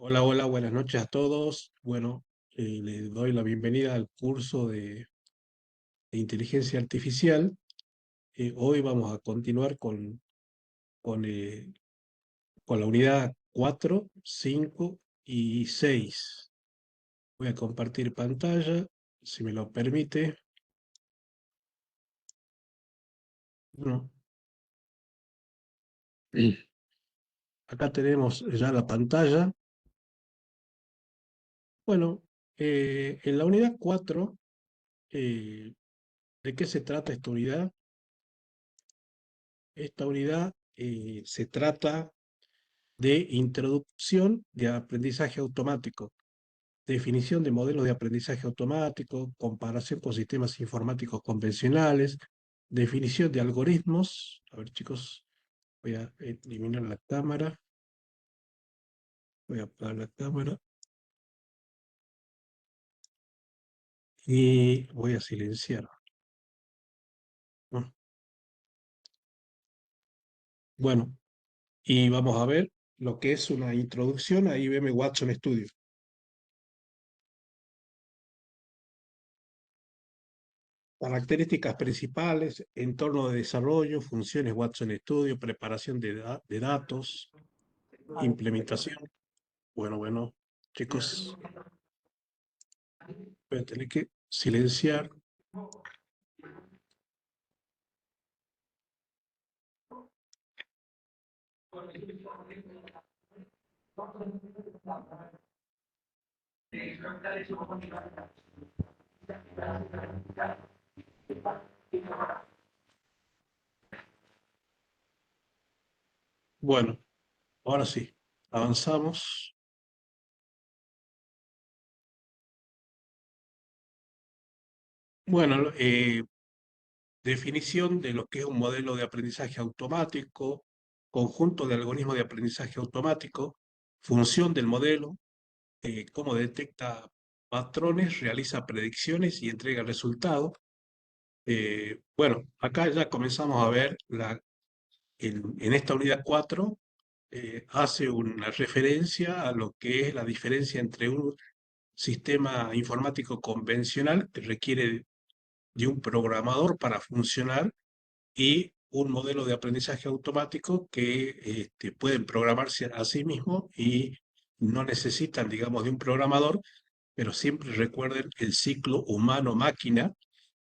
Hola, hola, buenas noches a todos. Bueno, les doy la bienvenida al curso de inteligencia artificial. Hoy vamos a continuar con, eh, con la unidad 4, 5 y 6. Voy a compartir pantalla, si me lo permite. Bueno, acá tenemos ya la pantalla. Bueno, en la unidad 4, ¿de qué se trata esta unidad? Esta unidad se trata de introducción de aprendizaje automático, definición de modelos de aprendizaje automático, comparación con sistemas informáticos convencionales, definición de algoritmos. A ver, chicos, voy a eliminar la cámara, voy a apagar la cámara y voy a silenciar, ¿no? Bueno, y vamos a ver lo que es una introducción a IBM Watson Studio. Características principales, entorno de desarrollo, funciones Watson Studio, preparación de datos, implementación. Bueno, chicos, voy a tener que silenciar. Bueno, ahora sí, avanzamos. Bueno, definición de lo que es un modelo de aprendizaje automático, conjunto de algoritmos de aprendizaje automático, función del modelo, cómo detecta patrones, realiza predicciones y entrega resultados. Bueno, acá ya comenzamos a ver en esta unidad 4 hace una referencia a lo que es la diferencia entre un sistema informático convencional que requiere de un programador para funcionar y un modelo de aprendizaje automático que pueden programarse a sí mismos y no necesitan, digamos, de un programador, pero siempre recuerden el ciclo humano-máquina,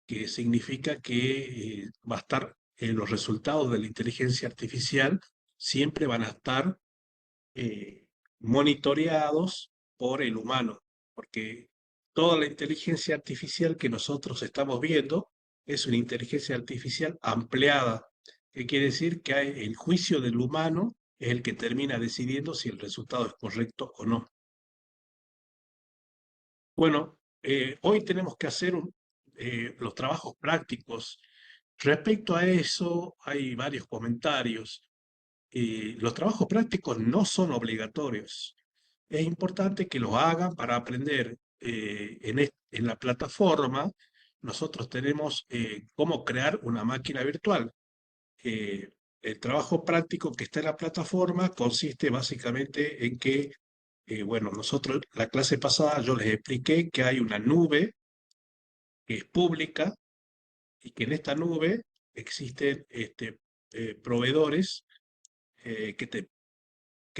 que significa que va a estar los resultados de la inteligencia artificial siempre van a estar monitoreados por el humano, porque toda la inteligencia artificial que nosotros estamos viendo es una inteligencia artificial ampliada, que quiere decir que el juicio del humano es el que termina decidiendo si el resultado es correcto o no. Bueno, hoy tenemos que hacer los trabajos prácticos. Respecto a eso, hay varios comentarios. Los trabajos prácticos no son obligatorios. Es importante que los hagan para aprender. En la plataforma, nosotros tenemos cómo crear una máquina virtual. Eh, el trabajo práctico que está en la plataforma consiste básicamente en que, bueno, nosotros, la clase pasada yo les expliqué que hay una nube que es pública y que en esta nube existen proveedores que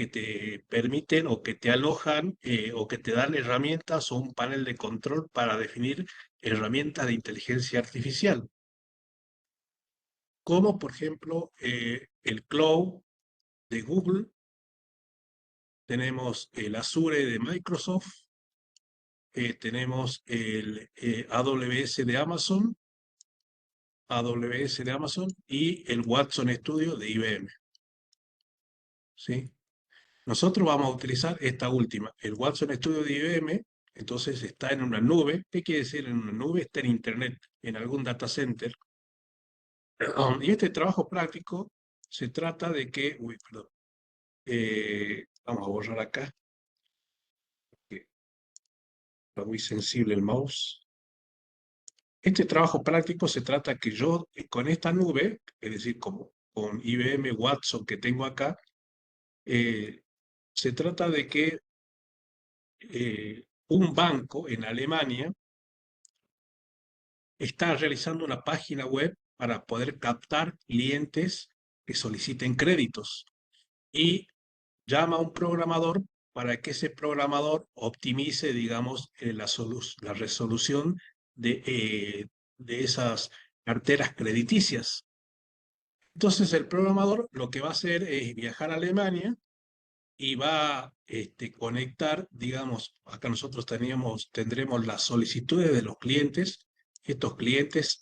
te permiten o que te alojan o que te dan herramientas o un panel de control para definir herramientas de inteligencia artificial, como por ejemplo el Cloud de Google, tenemos el Azure de Microsoft, tenemos el AWS de Amazon y el Watson Studio de IBM. ¿Sí? Nosotros vamos a utilizar esta última, el Watson Studio de IBM, entonces está en una nube. ¿Qué quiere decir en una nube? Está en Internet, en algún data center. Y este trabajo práctico se trata de que, uy, perdón, vamos a borrar acá, que está muy sensible el mouse. Este trabajo práctico se trata que yo con esta nube, es decir, como con IBM Watson que tengo acá, se trata de que un banco en Alemania está realizando una página web para poder captar clientes que soliciten créditos y llama a un programador para que ese programador optimice, digamos, la resolución de esas carteras crediticias. Entonces el programador lo que va a hacer es viajar a Alemania y va a conectar, digamos, acá nosotros tendremos las solicitudes de los clientes. Estos clientes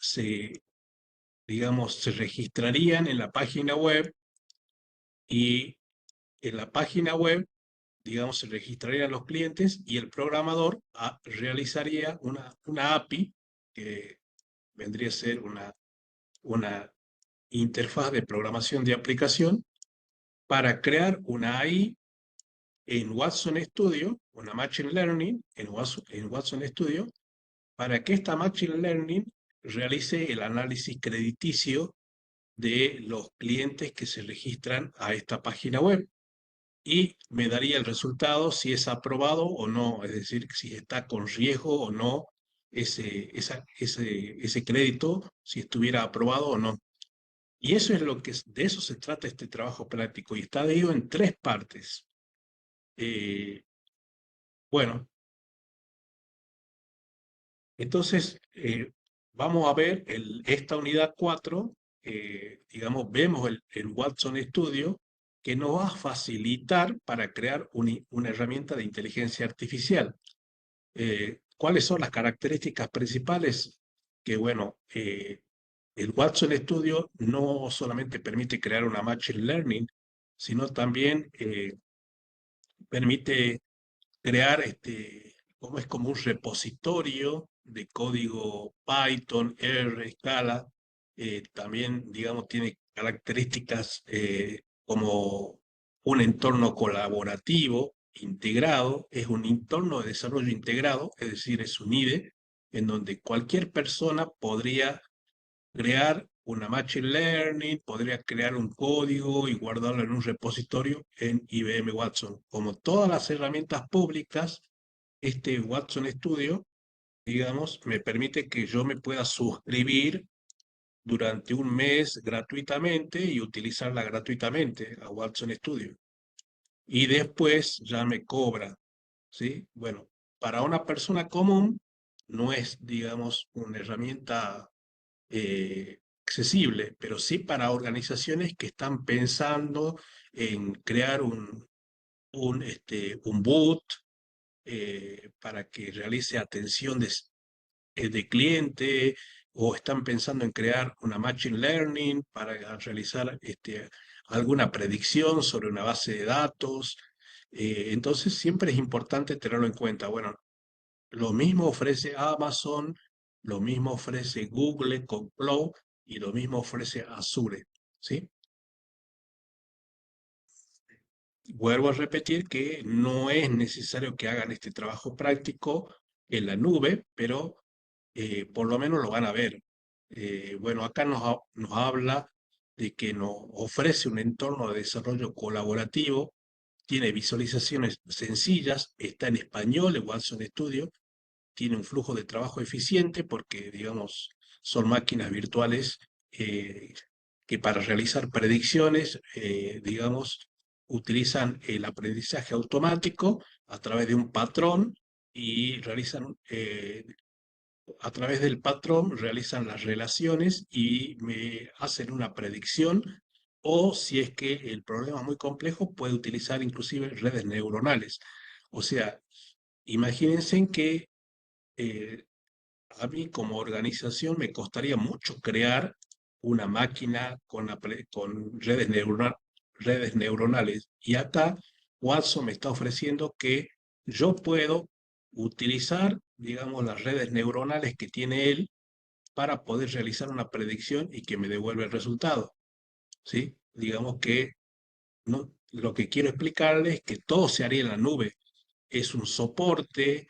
digamos, se registrarían en la página web y en la página web, digamos, se registrarían los clientes y el programador realizaría una API que vendría a ser una interfaz de programación de aplicación para crear una AI en Watson Studio, una Machine Learning en Watson Studio, para que esta Machine Learning realice el análisis crediticio de los clientes que se registran a esta página web y me daría el resultado si es aprobado o no, es decir, si está con riesgo o no ese crédito, si estuviera aprobado o no. Y eso es de eso se trata este trabajo práctico y está dividido en tres partes. Eh, bueno, entonces vamos a ver esta unidad 4, digamos, vemos el Watson Studio que nos va a facilitar para crear una herramienta de inteligencia artificial. ¿Cuáles son las características principales? Que bueno, el Watson Studio no solamente permite crear una Machine Learning, sino también permite crear como es como un repositorio de código Python, R, Scala. También, digamos, tiene características como un entorno colaborativo, integrado, es un entorno de desarrollo integrado, es decir, es un IDE, en donde cualquier persona podría crear una Machine Learning, podría crear un código y guardarlo en un repositorio en IBM Watson. Como todas las herramientas públicas, este Watson Studio, digamos, me permite que yo me pueda suscribir durante un mes gratuitamente y utilizarla gratuitamente a Watson Studio. Y después ya me cobra, ¿sí? Bueno, para una persona común no es, digamos, una herramienta accesible, pero sí para organizaciones que están pensando en crear un bot para que realice atención de cliente o están pensando en crear una Machine Learning para realizar alguna predicción sobre una base de datos. Entonces siempre es importante tenerlo en cuenta. Bueno, lo mismo ofrece Amazon, lo mismo ofrece Google con Cloud y lo mismo ofrece Azure, ¿sí? Vuelvo a repetir que no es necesario que hagan este trabajo práctico en la nube, pero por lo menos lo van a ver. Bueno, acá nos habla de que nos ofrece un entorno de desarrollo colaborativo, tiene visualizaciones sencillas, está en español en Watson Studio, tiene un flujo de trabajo eficiente porque, digamos, son máquinas virtuales que para realizar predicciones, digamos, utilizan el aprendizaje automático a través de un patrón y a través del patrón realizan las relaciones y me hacen una predicción o si es que el problema es muy complejo, puede utilizar inclusive redes neuronales. O sea, imagínense que eh, a mí como organización me costaría mucho crear una máquina con redes neuronales. Y acá Watson me está ofreciendo que yo puedo utilizar, digamos, las redes neuronales que tiene él para poder realizar una predicción y que me devuelva el resultado. ¿Sí? Digamos que no, lo que quiero explicarles es que todo se haría en la nube. Es un soporte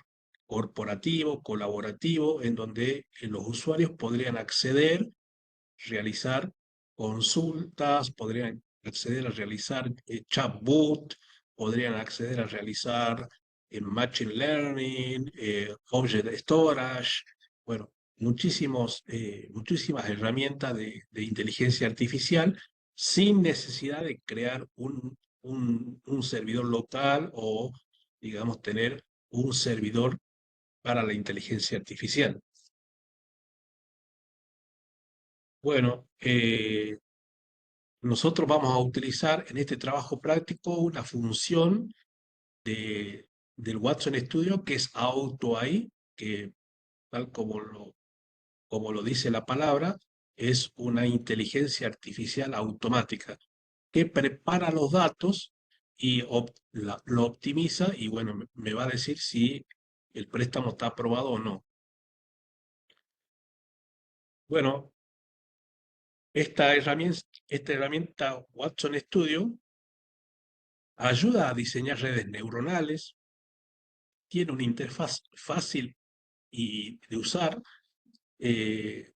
corporativo, colaborativo, en donde los usuarios podrían acceder, realizar consultas, podrían acceder a realizar chatbot, podrían acceder a realizar en Machine Learning, Object Storage, bueno, muchísimas herramientas de inteligencia artificial sin necesidad de crear un servidor local o, digamos, tener un servidor para la inteligencia artificial. Bueno, nosotros vamos a utilizar en este trabajo práctico una función del Watson Studio que es Auto AI, que tal como lo dice la palabra, es una inteligencia artificial automática que prepara los datos y lo optimiza y bueno, me va a decir si el préstamo está aprobado o no. Bueno, esta herramienta Watson Studio ayuda a diseñar redes neuronales, tiene una interfaz fácil y de usar, eh,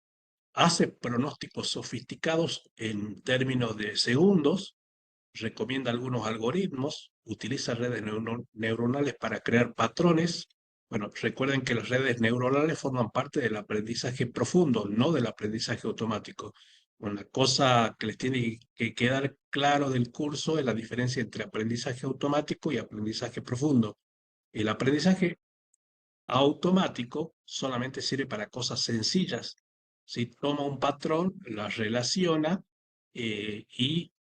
hace pronósticos sofisticados en términos de segundos, recomienda algunos algoritmos, utiliza redes neuronales para crear patrones. Bueno, recuerden que las redes neuronales forman parte del aprendizaje profundo, no del aprendizaje automático. Una cosa que les tiene que quedar claro del curso es la diferencia entre aprendizaje automático y aprendizaje profundo. El aprendizaje automático solamente sirve para cosas sencillas. Si toma un patrón, la relaciona y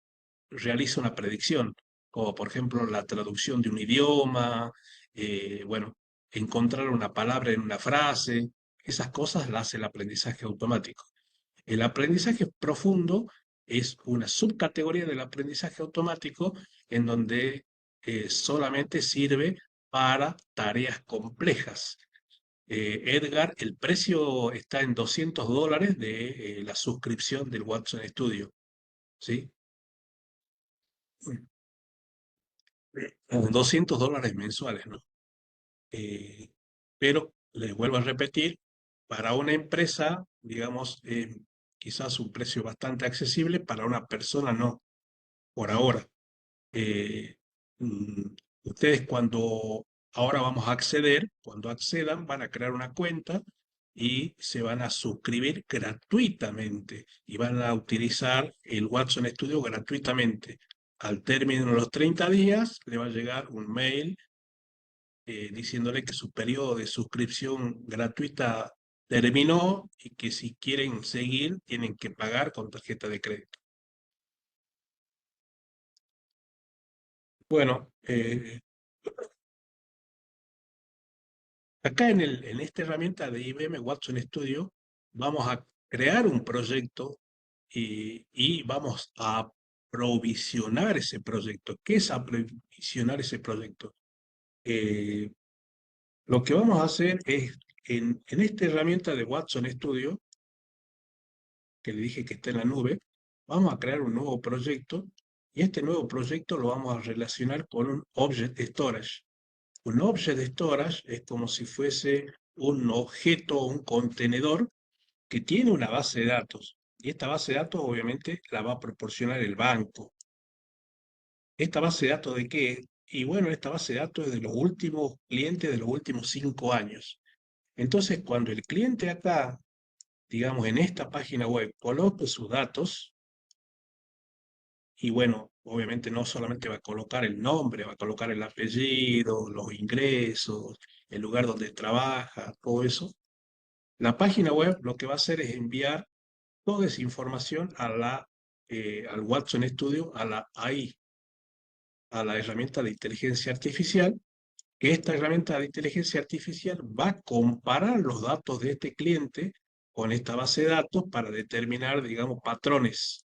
realiza una predicción, como por ejemplo la traducción de un idioma, bueno, encontrar una palabra en una frase, esas cosas las hace el aprendizaje automático. El aprendizaje profundo es una subcategoría del aprendizaje automático en donde solamente sirve para tareas complejas. Edgar, el precio está en $200 de la suscripción del Watson Studio, ¿sí? $200 mensuales, ¿no? Eh, pero les vuelvo a repetir, para una empresa, digamos, quizás un precio bastante accesible, para una persona no, por ahora. Eh, mm, Ustedes ahora vamos a acceder, cuando accedan, van a crear una cuenta y se van a suscribir gratuitamente y van a utilizar el Watson Studio gratuitamente. Al término de los 30 días, le va a llegar un mail diciéndole que su periodo de suscripción gratuita terminó y que si quieren seguir tienen que pagar con tarjeta de crédito. Bueno, acá en esta herramienta de IBM Watson Studio vamos a crear un proyecto y vamos a provisionar ese proyecto. ¿Qué es aprovisionar ese proyecto? Eh, lo que vamos a hacer es, en esta herramienta de Watson Studio, que le dije que está en la nube, vamos a crear un nuevo proyecto y este nuevo proyecto lo vamos a relacionar con un Object Storage. Un Object Storage es como si fuese un objeto o un contenedor que tiene una base de datos. Y esta base de datos obviamente la va a proporcionar el banco. ¿Esta base de datos de qué? Y bueno, esta base de datos es de los últimos clientes de los últimos 5 años. Entonces, cuando el cliente acá, digamos, en esta página web coloque sus datos, y bueno, obviamente no solamente va a colocar el nombre, va a colocar el apellido, los ingresos, el lugar donde trabaja, todo eso. La página web lo que va a hacer es enviar toda esa información al Watson Studio, a la AI, a la herramienta de inteligencia artificial, que esta herramienta de inteligencia artificial va a comparar los datos de este cliente con esta base de datos para determinar, digamos, patrones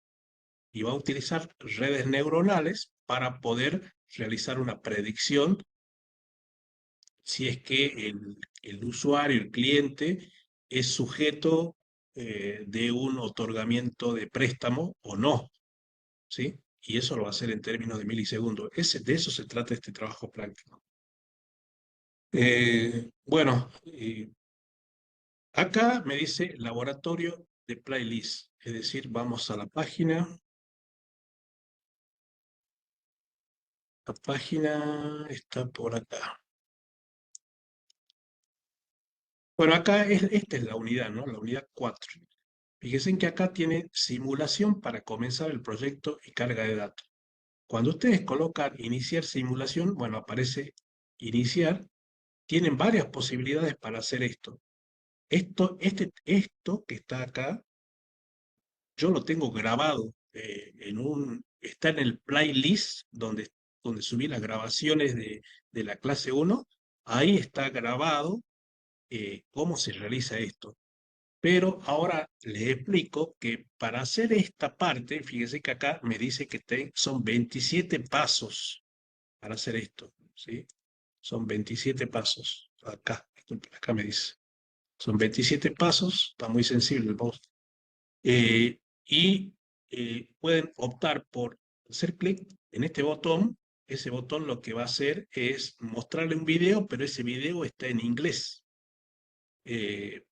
y va a utilizar redes neuronales para poder realizar una predicción si es que el usuario, el cliente, es sujeto de un otorgamiento de préstamo o no, ¿sí? Y eso lo va a hacer en términos de milisegundos. De eso se trata este trabajo práctico. Bueno, acá me dice laboratorio de playlist, es decir, vamos a la página. La página está por acá. Bueno, acá esta es la unidad, ¿no? La unidad 4. Fíjense en que acá tiene simulación para comenzar el proyecto y carga de datos. Cuando ustedes colocan iniciar simulación, bueno, aparece iniciar. Tienen varias posibilidades para hacer esto. Esto que está acá, yo lo tengo grabado está en el playlist donde subí las grabaciones de la clase 1. Ahí está grabado cómo se realiza esto. Pero ahora les explico que para hacer esta parte, fíjense que acá me dice que son 27 pasos para hacer esto, ¿sí? Son 27 pasos. Acá me dice. Son 27 pasos, está muy sensible el mouse. Y pueden optar por hacer clic en este botón. Ese botón lo que va a hacer es mostrarle un video, pero ese video está en inglés.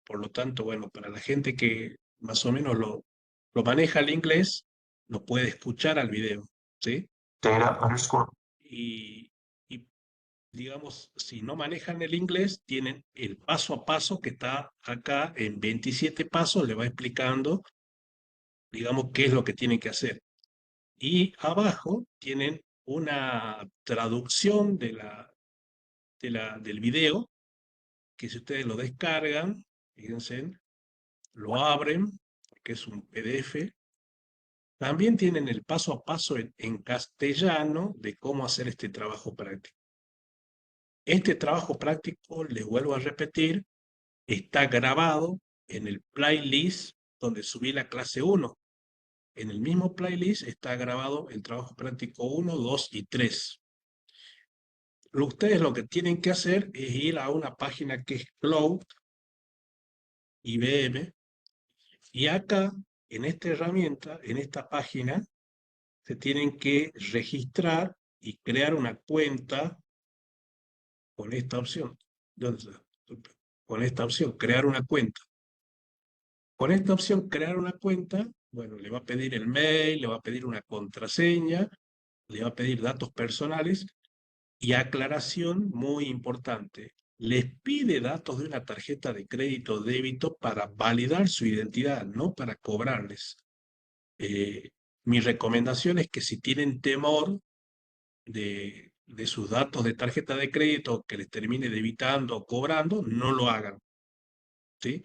Por lo tanto, bueno, para la gente que más o menos lo maneja el inglés, lo puede escuchar al video, ¿sí? Y, y, digamos, si no manejan el inglés, tienen el paso a paso que está acá en 27 pasos, le va explicando, digamos, qué es lo que tienen que hacer. Y abajo tienen una traducción del video, que si ustedes lo descargan, fíjense, lo abren, porque es un PDF. También tienen el paso a paso en castellano de cómo hacer este trabajo práctico. Este trabajo práctico, les vuelvo a repetir, está grabado en el playlist donde subí la clase 1. En el mismo playlist está grabado el trabajo práctico 1, 2 y 3. Ustedes lo que tienen que hacer es ir a una página que es Cloud IBM, y acá, en esta herramienta, en esta página, se tienen que registrar y crear una cuenta con esta opción. ¿Dónde está? Con esta opción, crear una cuenta. Con esta opción, crear una cuenta, bueno, le va a pedir el mail, le va a pedir una contraseña, le va a pedir datos personales y aclaración muy importante. Les pide datos de una tarjeta de crédito o débito para validar su identidad, no para cobrarles. Mi recomendación es que si tienen temor de sus datos de tarjeta de crédito que les termine debitando o cobrando, no lo hagan, ¿sí?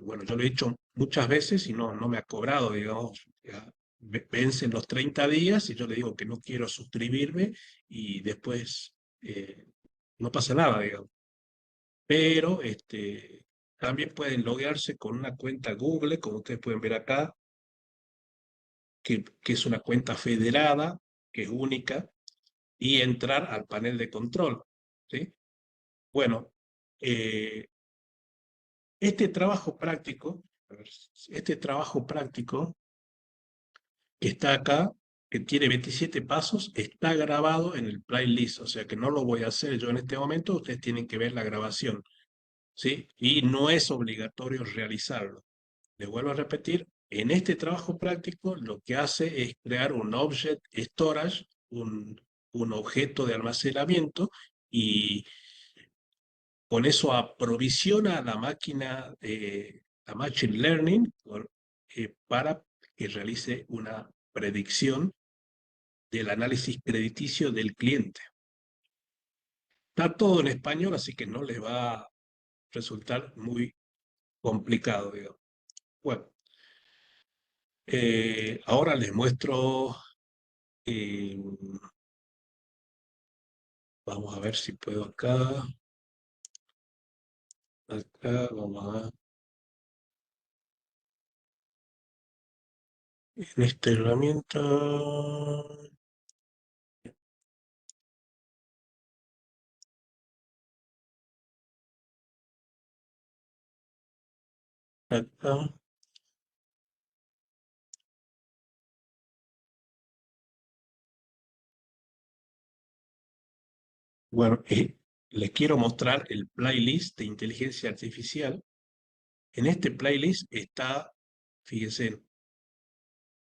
Bueno, yo lo he hecho muchas veces y no me ha cobrado, digamos, ya vencen los 30 días y yo le digo que no quiero suscribirme y después no pasa nada, digamos. Pero también pueden loguearse con una cuenta Google, como ustedes pueden ver acá, que es una cuenta federada, que es única, y entrar al panel de control, ¿sí? Bueno, eh, este trabajo práctico, este trabajo práctico que está acá, que tiene 27 pasos, está grabado en el playlist, o sea que no lo voy a hacer yo en este momento, ustedes tienen que ver la grabación, ¿sí? Y no es obligatorio realizarlo. Les vuelvo a repetir, en este trabajo práctico lo que hace es crear un object storage, un objeto de almacenamiento, y con eso aprovisiona a la máquina, la Machine Learning, para que realice una predicción del análisis crediticio del cliente. Está todo en español, así que no les va a resultar muy complicado, digamos. Bueno, ahora les muestro, eh, vamos a ver si puedo acá, vamos a, en esta herramienta, acá. Bueno, les quiero mostrar el playlist de inteligencia artificial. En este playlist está, fíjense,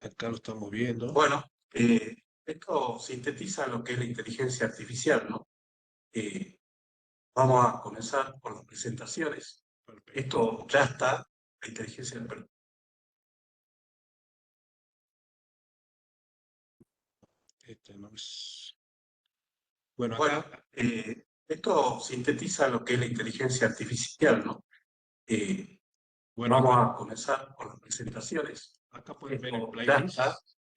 acá lo estamos viendo. Bueno, esto sintetiza lo que es la inteligencia artificial, ¿no? Vamos a comenzar con las presentaciones. Esto ya está, la inteligencia este no es... Bueno, acá esto sintetiza lo que es la inteligencia artificial, ¿no? Bueno, vamos a comenzar con las presentaciones. Acá pueden ver el playlist.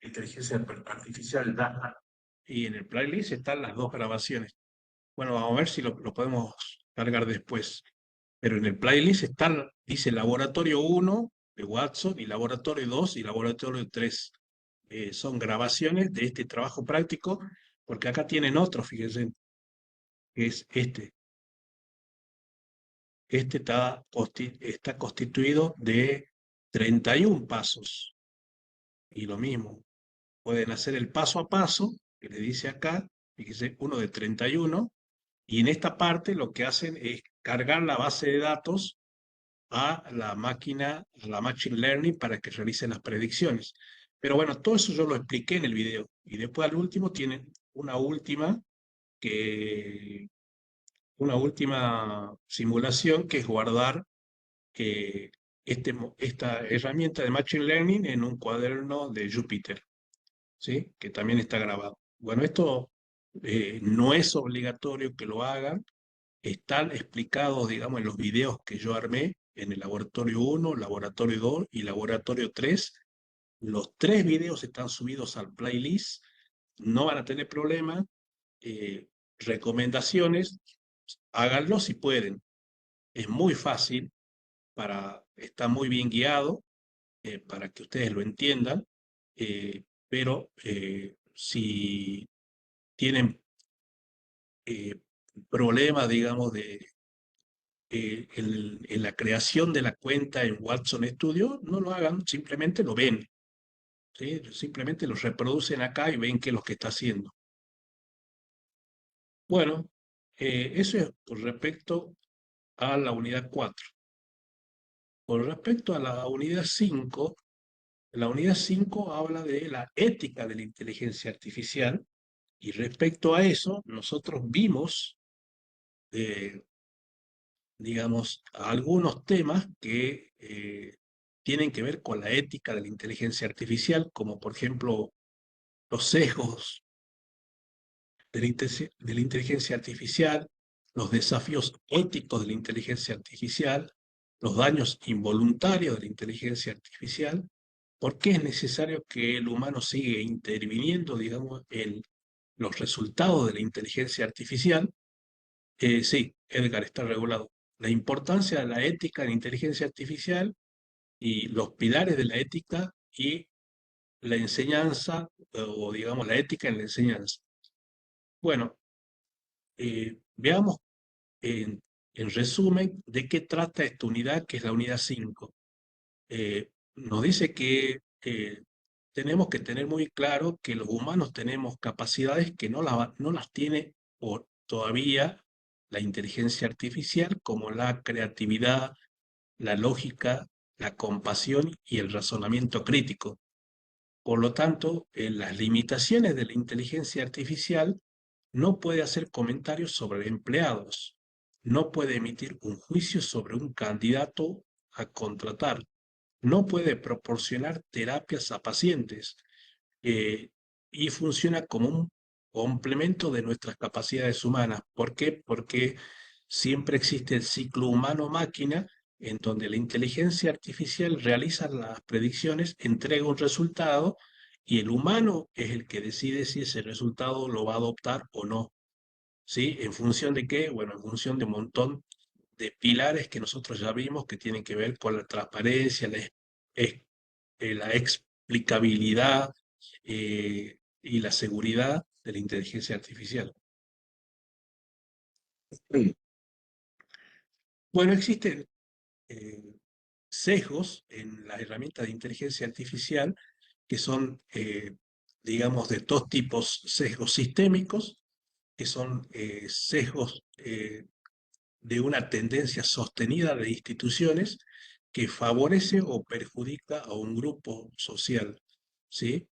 Inteligencia artificial data. Y en el playlist están las dos grabaciones. Bueno, vamos a ver si lo podemos cargar después. Pero en el playlist están, dice Laboratorio 1 de Watson y Laboratorio 2 y Laboratorio 3. Son grabaciones de este trabajo práctico, porque acá tienen otro, fíjense, que es este. Este está constituido de 31 pasos. Y lo mismo, pueden hacer el paso a paso, que le dice acá, fíjense, uno de 31, y en esta parte lo que hacen es cargar la base de datos a la máquina, a la Machine Learning para que realice las predicciones. Pero bueno, todo eso yo lo expliqué en el video. Y después al último tienen que, una última simulación que es guardar esta herramienta de Machine Learning en un cuaderno de Jupyter, ¿sí? Que también está grabado. Bueno, esto no es obligatorio que lo hagan, están explicados, digamos, en los videos que yo armé en el laboratorio 1, laboratorio 2 y laboratorio 3. Los tres videos están subidos al playlist, no van a tener problema. Recomendaciones, háganlo si pueden. Es muy fácil, está muy bien guiado para que ustedes lo entiendan, pero si tienen problemas, digamos, en la creación de la cuenta en Watson Studio, no lo hagan, simplemente lo ven, ¿sí? Simplemente lo reproducen acá y ven qué es lo que está haciendo. Bueno, eso es con respecto a la unidad 4. Con respecto a la unidad 5, la unidad 5 habla de la ética de la inteligencia artificial y respecto a eso nosotros vimos, eh, digamos, algunos temas que tienen que ver con la ética de la inteligencia artificial, como por ejemplo los sesgos de la inteligencia artificial, los desafíos éticos de la inteligencia artificial, los daños involuntarios de la inteligencia artificial, por qué es necesario que el humano siga interviniendo, digamos, en los resultados de la inteligencia artificial. Sí, Edgar, está regulado. La importancia de la ética en inteligencia artificial y los pilares de la ética y la enseñanza, o digamos la ética en la enseñanza. Bueno, veamos en resumen de qué trata esta unidad, que es la unidad 5. Nos dice que tenemos que tener muy claro que los humanos tenemos capacidades que no las tiene todavía la inteligencia artificial, como la creatividad, la lógica, la compasión y el razonamiento crítico. Por lo tanto, las limitaciones de la inteligencia artificial no puede hacer comentarios sobre empleados, no puede emitir un juicio sobre un candidato a contratar, no puede proporcionar terapias a pacientes y funciona como un complemento de nuestras capacidades humanas. ¿Por qué? Porque siempre existe el ciclo humano-máquina en donde la inteligencia artificial realiza las predicciones, entrega un resultado y el humano es el que decide si ese resultado lo va a adoptar o no. ¿Sí? ¿En función de qué? Bueno, en función de un montón de pilares que nosotros ya vimos que tienen que ver con la transparencia, la explicabilidad y la seguridad de la inteligencia artificial. Bueno, existen eh, sesgos en las herramientas de inteligencia artificial que son, digamos, de dos tipos: sesgos sistémicos, que son sesgos de una tendencia sostenida de instituciones que favorece o perjudica a un grupo social. ¿Sí?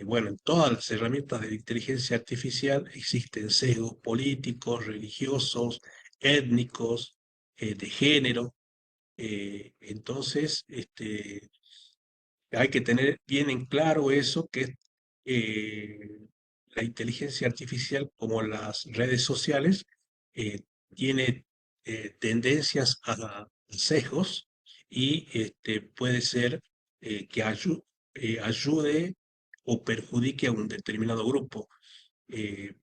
Bueno, en todas las herramientas de inteligencia artificial existen sesgos políticos, religiosos, étnicos, de género. Entonces, hay que tener bien en claro eso, que eh, la inteligencia artificial, como las redes sociales, eh, tiene tendencias a sesgos y puede ser que ayude o perjudique a un determinado grupo. Eh,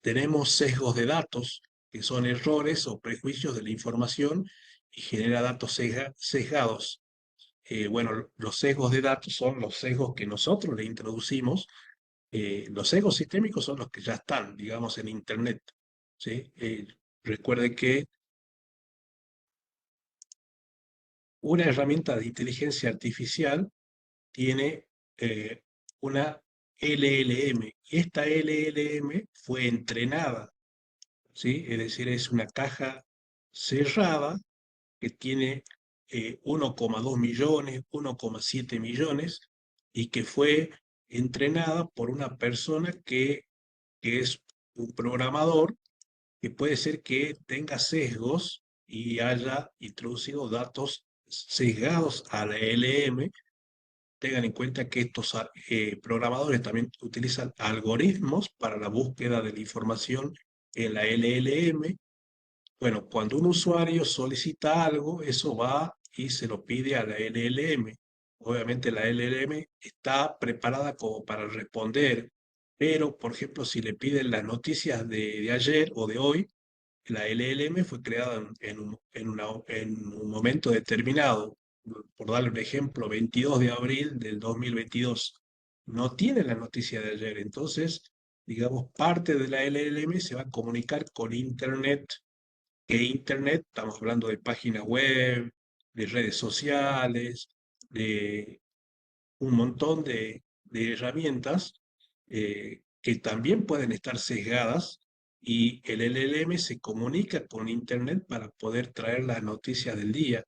Tenemos sesgos de datos, que son errores o prejuicios de la información y genera datos sesgados. Bueno, los sesgos de datos son los sesgos que nosotros le introducimos. Los sesgos sistémicos son los que ya están, digamos, en Internet. ¿Sí? Recuerde que una herramienta de inteligencia artificial tiene una LLM. Y esta LLM fue entrenada, ¿sí? Es decir, es una caja cerrada que tiene 1,2 millones, 1,7 millones, y que fue entrenada por una persona que es un programador, que puede ser que tenga sesgos y haya introducido datos sesgados a la LM. Tengan en cuenta que estos programadores también utilizan algoritmos para la búsqueda de la información en la LLM. Bueno, cuando un usuario solicita algo, eso va y se lo pide a la LLM. Obviamente la LLM está preparada como para responder, pero por ejemplo, si le piden las noticias de ayer o de hoy, la LLM fue creada en un momento determinado. Por darle un ejemplo, 22 de abril del 2022. No tiene la noticia de ayer. Entonces, digamos, parte de la LLM se va a comunicar con Internet, que Internet, estamos hablando de páginas web, de redes sociales, de un montón de herramientas que también pueden estar sesgadas, y el LLM se comunica con Internet para poder traer las noticias del día.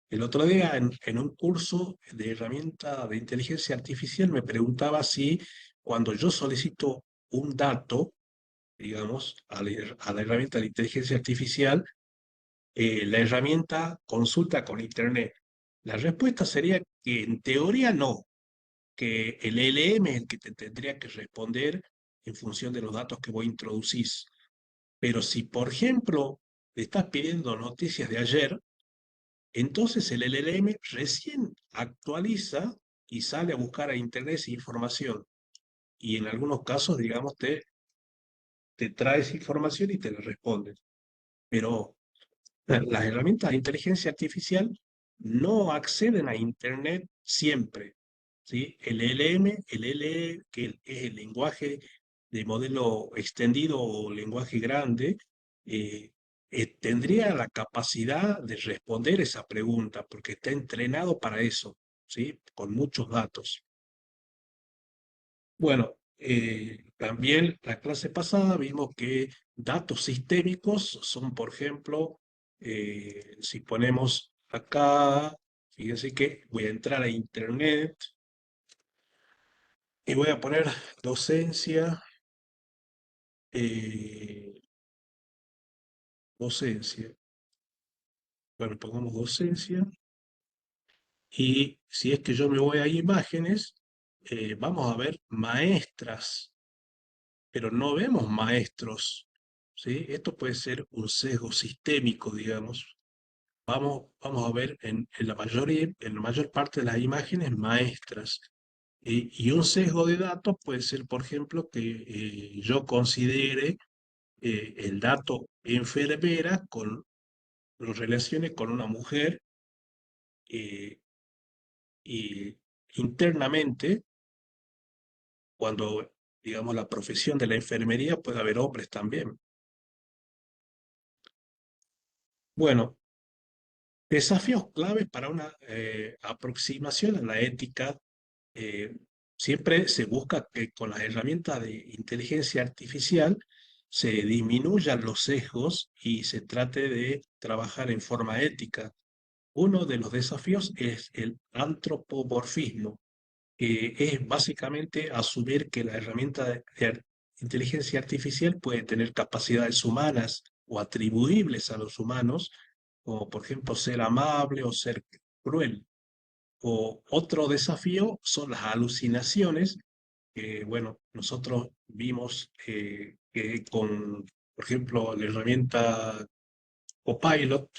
El otro día en un curso de herramienta de inteligencia artificial me preguntaba si cuando yo solicito un dato, digamos, a la herramienta de inteligencia artificial, la herramienta consulta con Internet. La respuesta sería que en teoría no, que el LM es el que te tendría que responder en función de los datos que vos introducís. Pero si, por ejemplo, le estás pidiendo noticias de ayer, entonces el LLM recién actualiza y sale a buscar a Internet esa información. Y en algunos casos, digamos, te trae esa información y te la responde. Pero las herramientas de inteligencia artificial no acceden a Internet siempre, ¿sí? El LM, el LE, que es el lenguaje de modelo extendido o lenguaje grande, eh, tendría la capacidad de responder esa pregunta porque está entrenado para eso, ¿sí? Con muchos datos. Bueno, también la clase pasada vimos que datos sistémicos son, por ejemplo, si ponemos acá, fíjense que voy a entrar a Internet y voy a poner docencia, eh, docencia. Bueno, pongamos docencia, y si es que yo me voy a imágenes, vamos a ver maestras, pero no vemos maestros, ¿sí? Esto puede ser un sesgo sistémico, digamos. Vamos a ver en la mayor parte de las imágenes maestras. Y un sesgo de datos puede ser, por ejemplo, que yo considere el dato enfermera, lo relacione con una mujer, eh, y internamente, cuando, digamos, la profesión de la enfermería, puede haber hombres también. Bueno, desafíos claves para una aproximación a la ética. eh, Siempre se busca que con las herramientas de inteligencia artificial se disminuyan los sesgos y se trate de trabajar en forma ética. Uno de los desafíos es el antropomorfismo, que es básicamente asumir que la herramienta de inteligencia artificial puede tener capacidades humanas o atribuibles a los humanos, como por ejemplo ser amable o ser cruel. O otro desafío son las alucinaciones, que bueno, nosotros vimos que con, por ejemplo, la herramienta Copilot,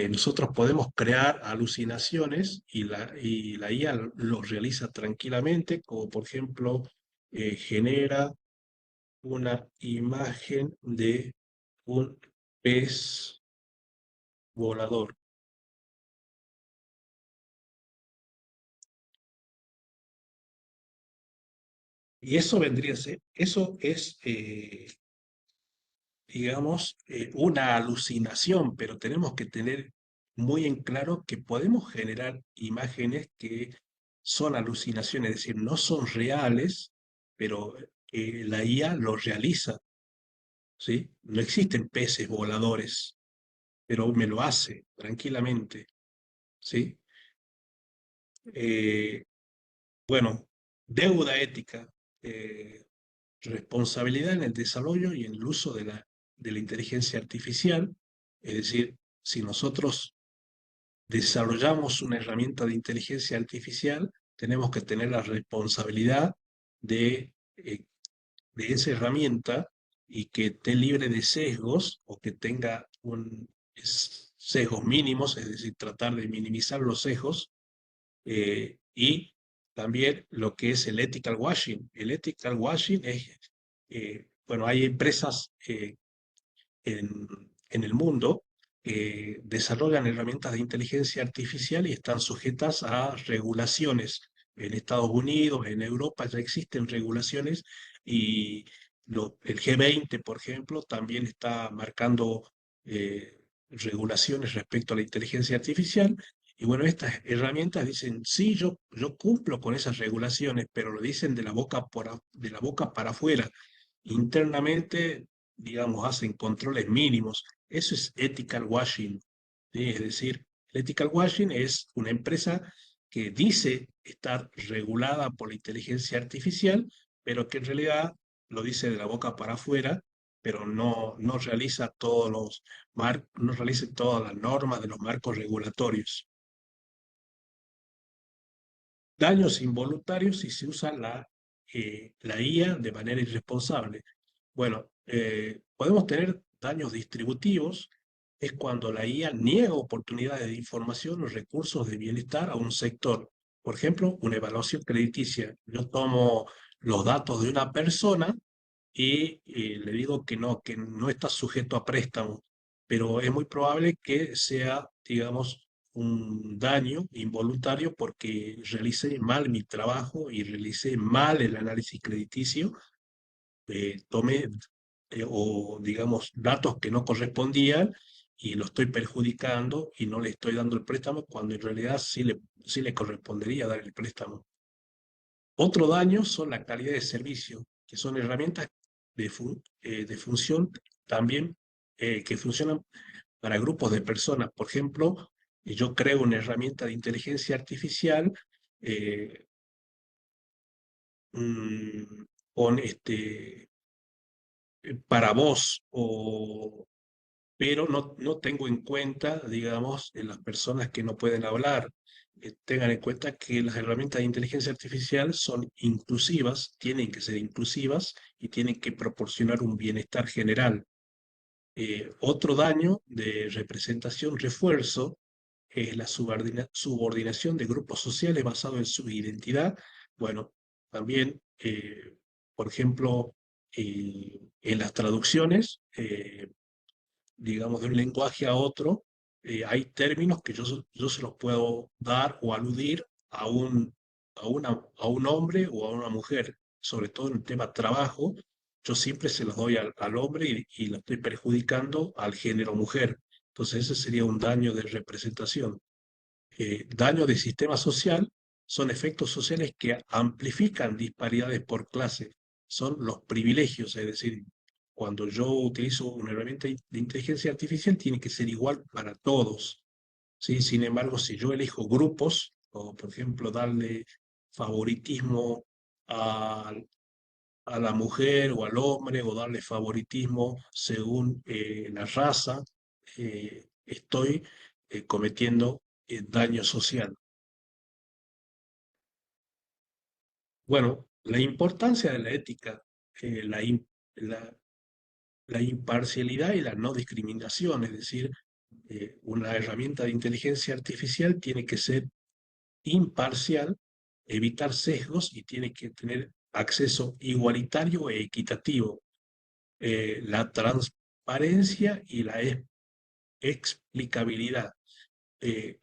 nosotros podemos crear alucinaciones y la IA lo realiza tranquilamente, como por ejemplo genera una imagen de un pez volador. Y eso vendría a ser, eso es, digamos, una alucinación, pero tenemos que tener muy en claro que podemos generar imágenes que son alucinaciones, es decir, no son reales, pero la IA lo realiza, ¿sí? No existen peces voladores, pero me lo hace tranquilamente, ¿sí? Eh, bueno, deuda ética, eh, responsabilidad en el desarrollo y en el uso de la inteligencia artificial, es decir, si nosotros desarrollamos una herramienta de inteligencia artificial, tenemos que tener la responsabilidad de de esa herramienta y que esté libre de sesgos o que tenga sesgos mínimos, es decir, tratar de minimizar los sesgos y también lo que es el ethical washing. El ethical washing es, bueno, hay empresas en, en el mundo que desarrollan herramientas de inteligencia artificial y están sujetas a regulaciones. En Estados Unidos, en Europa ya existen regulaciones y el G20, por ejemplo, también está marcando regulaciones respecto a la inteligencia artificial. Y bueno, estas herramientas dicen, sí, yo cumplo con esas regulaciones, pero lo dicen de la boca para afuera. Internamente, digamos, hacen controles mínimos. Eso es ethical washing, ¿sí? Es decir, el ethical washing es una empresa que dice estar regulada por la inteligencia artificial, pero que en realidad lo dice de la boca para afuera, pero no realiza no realiza todas las normas de los marcos regulatorios. Daños involuntarios si se usa la IA de manera irresponsable. Bueno, podemos tener daños distributivos, es cuando la IA niega oportunidades de información o recursos de bienestar a un sector. Por ejemplo, una evaluación crediticia. Yo tomo los datos de una persona y le digo que no está sujeto a préstamo, pero es muy probable que sea, digamos, un daño involuntario porque realicé mal mi trabajo y realicé mal el análisis crediticio, tomé o, digamos, datos que no correspondían y lo estoy perjudicando y no le estoy dando el préstamo cuando en realidad sí le correspondería dar el préstamo. Otro daño son la calidad de servicio, que son herramientas de función también que funcionan para grupos de personas. Por ejemplo, yo creo una herramienta de inteligencia artificial eh, mm, con para vos, pero no tengo en cuenta, digamos, en las personas que no pueden hablar. Tengan en cuenta que las herramientas de inteligencia artificial son inclusivas, tienen que ser inclusivas y tienen que proporcionar un bienestar general. Otro daño de representación refuerzo es la subordinación de grupos sociales basado en su identidad. Bueno, también, por ejemplo, en las traducciones, digamos, de un lenguaje a otro, hay términos que yo se los puedo dar o aludir a un hombre o a una mujer, sobre todo en el tema trabajo, yo siempre se los doy al hombre y lo estoy perjudicando al género mujer. Entonces ese sería un daño de representación. Daño de sistema social son efectos sociales que amplifican disparidades por clase, son los privilegios, es decir, cuando yo utilizo una herramienta de inteligencia artificial tiene que ser igual para todos, ¿sí? Sin embargo, si yo elijo grupos, o por ejemplo darle favoritismo a la mujer o al hombre o darle favoritismo según la raza, estoy cometiendo daño social. Bueno, la importancia de la ética, eh, la, im- la- la imparcialidad y la no discriminación, es decir, una herramienta de inteligencia artificial tiene que ser imparcial, evitar sesgos y tiene que tener acceso igualitario e equitativo. La transparencia y la explicabilidad.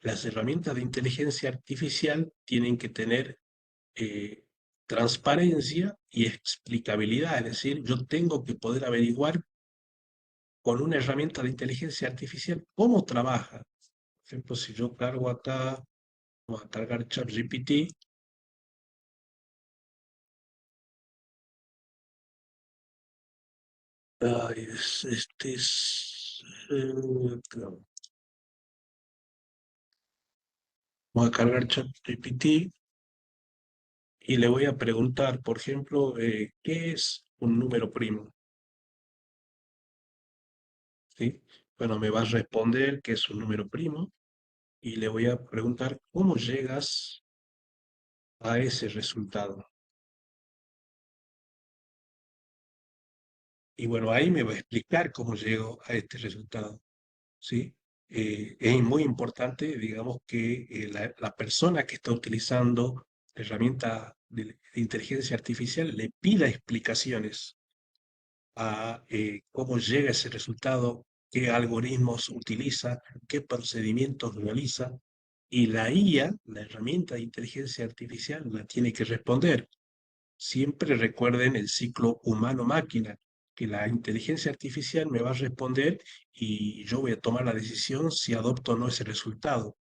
Las herramientas de inteligencia artificial tienen que tener eh, transparencia y explicabilidad, es decir, yo tengo que poder averiguar con una herramienta de inteligencia artificial cómo trabaja. Por ejemplo, si yo cargo acá, vamos a cargar ChatGPT, este es, claro, vamos a cargar ChatGPT y le voy a preguntar, por ejemplo, ¿qué es un número primo? ¿Sí? Bueno, me va a responder que es un número primo y le voy a preguntar cómo llegas a ese resultado. Y bueno, ahí me va a explicar cómo llego a este resultado, ¿sí? Es muy importante, digamos, que la persona que está utilizando la herramienta de inteligencia artificial le pida explicaciones a cómo llega a ese resultado, qué algoritmos utiliza, qué procedimientos realiza, y la IA, la herramienta de inteligencia artificial, la tiene que responder. Siempre recuerden el ciclo humano-máquina, que la inteligencia artificial me va a responder y yo voy a tomar la decisión si adopto o no ese resultado.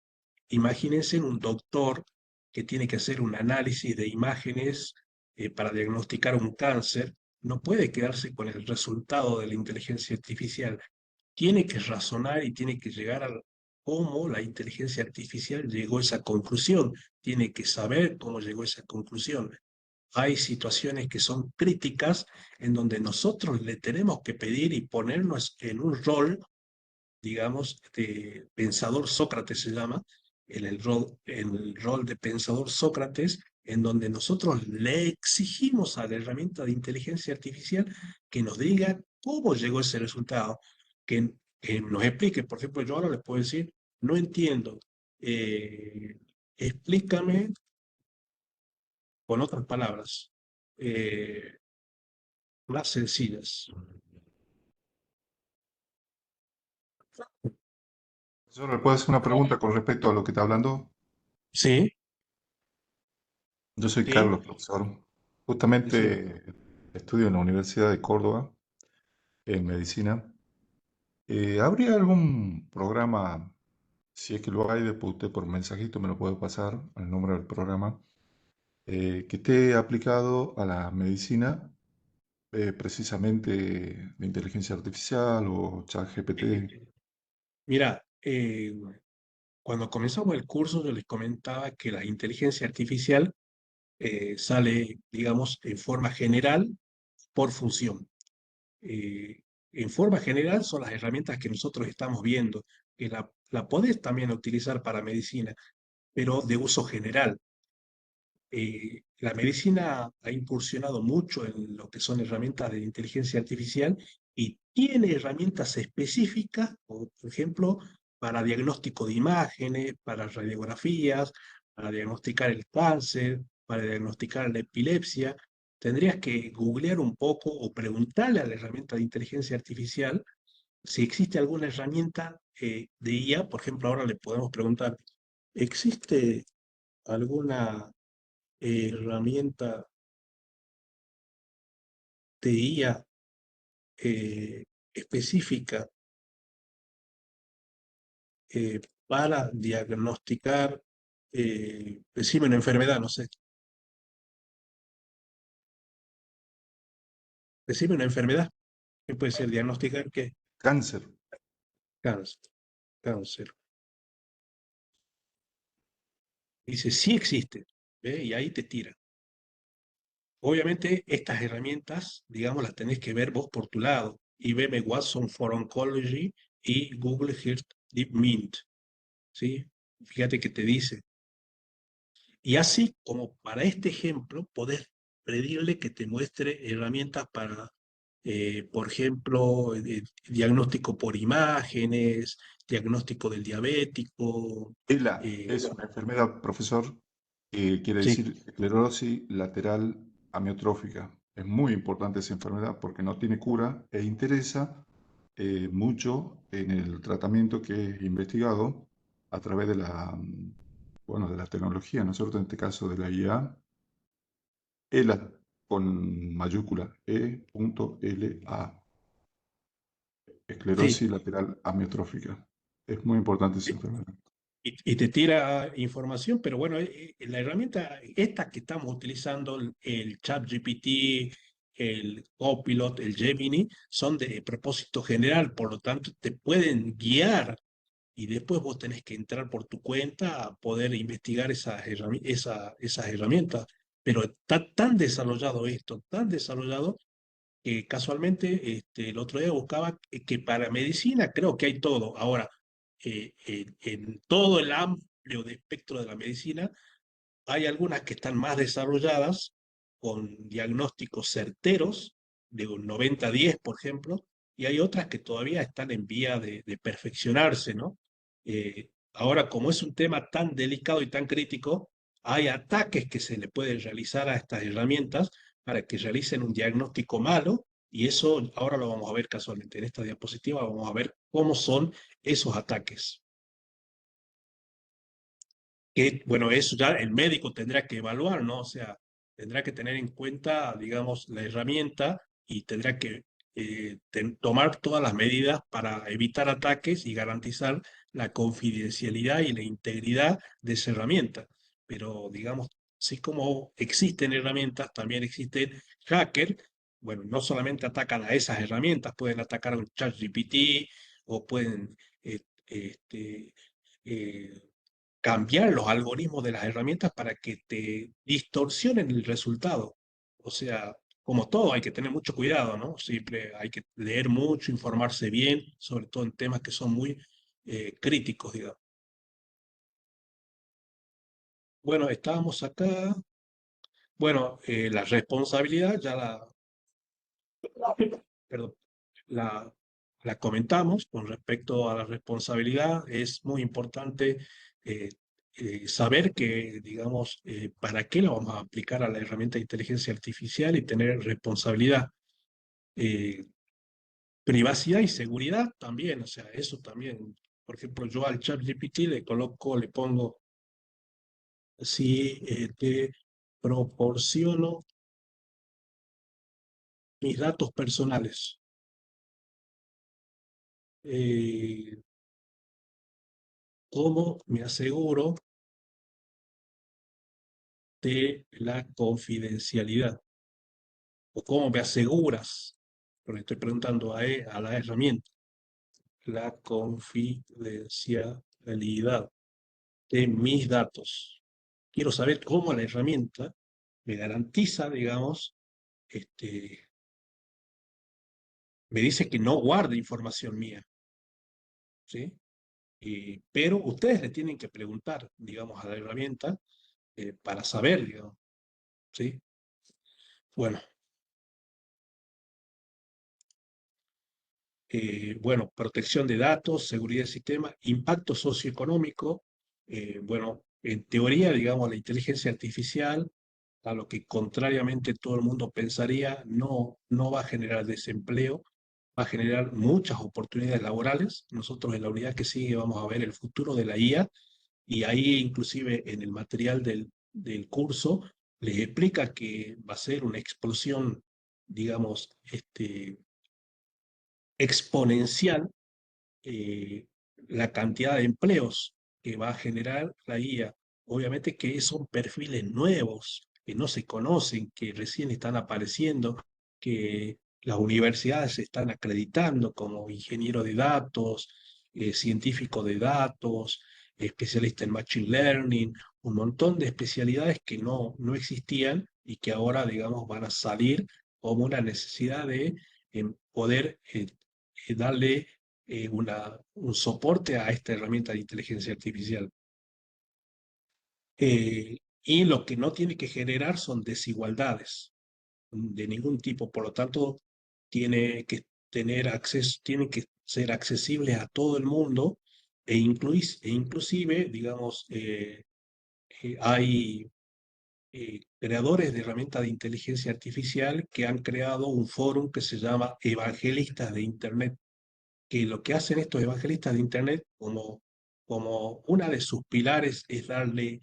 Imagínense un doctor que tiene que hacer un análisis de imágenes para diagnosticar un cáncer, no puede quedarse con el resultado de la inteligencia artificial. Tiene que razonar y tiene que llegar a cómo la inteligencia artificial llegó a esa conclusión. Tiene que saber cómo llegó a esa conclusión. Hay situaciones que son críticas en donde nosotros le tenemos que pedir y ponernos en un rol, digamos, de pensador Sócrates se llama, en el rol de pensador Sócrates, en donde nosotros le exigimos a la herramienta de inteligencia artificial que nos diga cómo llegó ese resultado, que nos explique. Por ejemplo, yo ahora les puedo decir, no entiendo, eh, explícame con otras palabras. Eh, más sencillas. Yo le puedo hacer una pregunta con respecto a lo que está hablando. Sí, Yo soy sí, Carlos, profesor. decime. Justamente estudio en la Universidad de Córdoba, en medicina. ¿Habría algún programa, si es que lo hay, después usted por mensajito me lo puede pasar, el nombre del programa, que esté aplicado a la medicina, precisamente de inteligencia artificial o ChatGPT? Mira, cuando comenzamos el curso yo les comentaba que la inteligencia artificial sale, digamos, en forma general por función. Eh, en forma general son las herramientas que nosotros estamos viendo, que la podés también utilizar para medicina, pero de uso general. La medicina ha incursionado mucho en lo que son herramientas de inteligencia artificial y tiene herramientas específicas, como por ejemplo, para diagnóstico de imágenes, para radiografías, para diagnosticar el cáncer, para diagnosticar la epilepsia. Tendrías que googlear un poco o preguntarle a la herramienta de inteligencia artificial si existe alguna herramienta de IA. Por ejemplo, ahora le podemos preguntar, ¿existe alguna herramienta de IA específica para diagnosticar, decime una enfermedad, no sé, decime una enfermedad, que puede ser diagnosticar qué, Cáncer. cáncer, cáncer. Dice, sí existe, ¿ve? Y ahí te tira. obviamente estas herramientas, digamos, las tenés que ver vos por tu lado. IBM Watson for Oncology y Google Earth Deep Mint, ¿sí? Fíjate que te dice. Y así como para este ejemplo, podés pedirle que te muestre herramientas para, por ejemplo, diagnóstico por imágenes, diagnóstico del diabético. ELA es Bueno, una enfermedad, profesor, que quiere sí, decir esclerosis lateral amiotrófica. Es muy importante esa enfermedad porque no tiene cura e interesa mucho en el tratamiento que es investigado a través de bueno, de la tecnología, ¿no es cierto? En este caso de la IA, ELA con mayúscula E.LA, sí. esclerosis lateral amiotrófica. Es muy importante esa enfermedad. Y te tira información, pero bueno, la herramienta esta que estamos utilizando, el ChatGPT, el Copilot, el Gemini, son de propósito general, por lo tanto te pueden guiar y después vos tenés que entrar por tu cuenta a poder investigar esas herramientas. Pero está tan desarrollado esto, tan desarrollado, que casualmente el otro día buscaba que para medicina creo que hay todo. Ahora, en todo el amplio de espectro de la medicina, hay algunas que están más desarrolladas, con diagnósticos certeros, de un 90-10, por ejemplo, y hay otras que todavía están en vía de perfeccionarse, ¿no? Ahora, como es un tema tan delicado y tan crítico, hay ataques que se le pueden realizar a estas herramientas para que realicen un diagnóstico malo, y eso ahora lo vamos a ver casualmente. En esta diapositiva vamos a ver cómo son esos ataques. Que, bueno, eso ya el médico tendrá que evaluar, ¿no? O sea, tendrá que tener en cuenta, digamos, la herramienta y tendrá que tomar todas las medidas para evitar ataques y garantizar la confidencialidad y la integridad de esa herramienta. Pero, digamos, así como existen herramientas, también existen hackers. Bueno, no solamente atacan a esas herramientas, pueden atacar a un ChatGPT o pueden este, eh, cambiar los algoritmos de las herramientas para que te distorsionen el resultado. O sea, como todo, hay que tener mucho cuidado, ¿no? Siempre hay que leer mucho, informarse bien, sobre todo en temas que son muy críticos, digamos. Bueno, estábamos acá. Bueno, la responsabilidad ya perdón, la, la comentamos con respecto a la responsabilidad. Es muy importante eh, saber que, digamos, para qué lo vamos a aplicar a la herramienta de inteligencia artificial y tener responsabilidad. Eh, Privacidad y seguridad también, o sea, eso también. Por ejemplo, yo al ChatGPT le pongo, si te proporciono mis datos personales, eh, ¿cómo me aseguro de la confidencialidad? ¿O cómo me aseguras? Pero estoy preguntando a la herramienta, la confidencialidad de mis datos. Quiero saber cómo la herramienta me garantiza, digamos, este, me dice que no guarde información mía, ¿sí? Pero ustedes le tienen que preguntar, digamos, a la herramienta para saber, digamos, ¿sí? Bueno, bueno, protección de datos, seguridad del sistema, impacto socioeconómico. Bueno, en teoría, digamos, la inteligencia artificial, a lo que contrariamente todo el mundo pensaría, no va a generar desempleo, va a generar muchas oportunidades laborales. Nosotros en la unidad que sigue vamos a ver el futuro de la IA, y ahí inclusive en el material del curso les explica que va a ser una explosión, digamos, exponencial, eh, la cantidad de empleos que va a generar la IA. Obviamente que son perfiles nuevos, que no se conocen, que recién están apareciendo, que las universidades se están acreditando como ingeniero de datos, científico de datos, especialista en Machine Learning, un montón de especialidades que no existían y que ahora, digamos, van a salir como una necesidad de poder darle un soporte a esta herramienta de inteligencia artificial. Y lo que no tiene que generar son desigualdades de ningún tipo, por lo tanto, tiene que tener acceso, tiene que ser accesible a todo el mundo e inclusive, digamos, hay creadores de herramientas de inteligencia artificial que han creado un foro que se llama Evangelistas de Internet, que lo que hacen estos evangelistas de Internet, como una de sus pilares es darle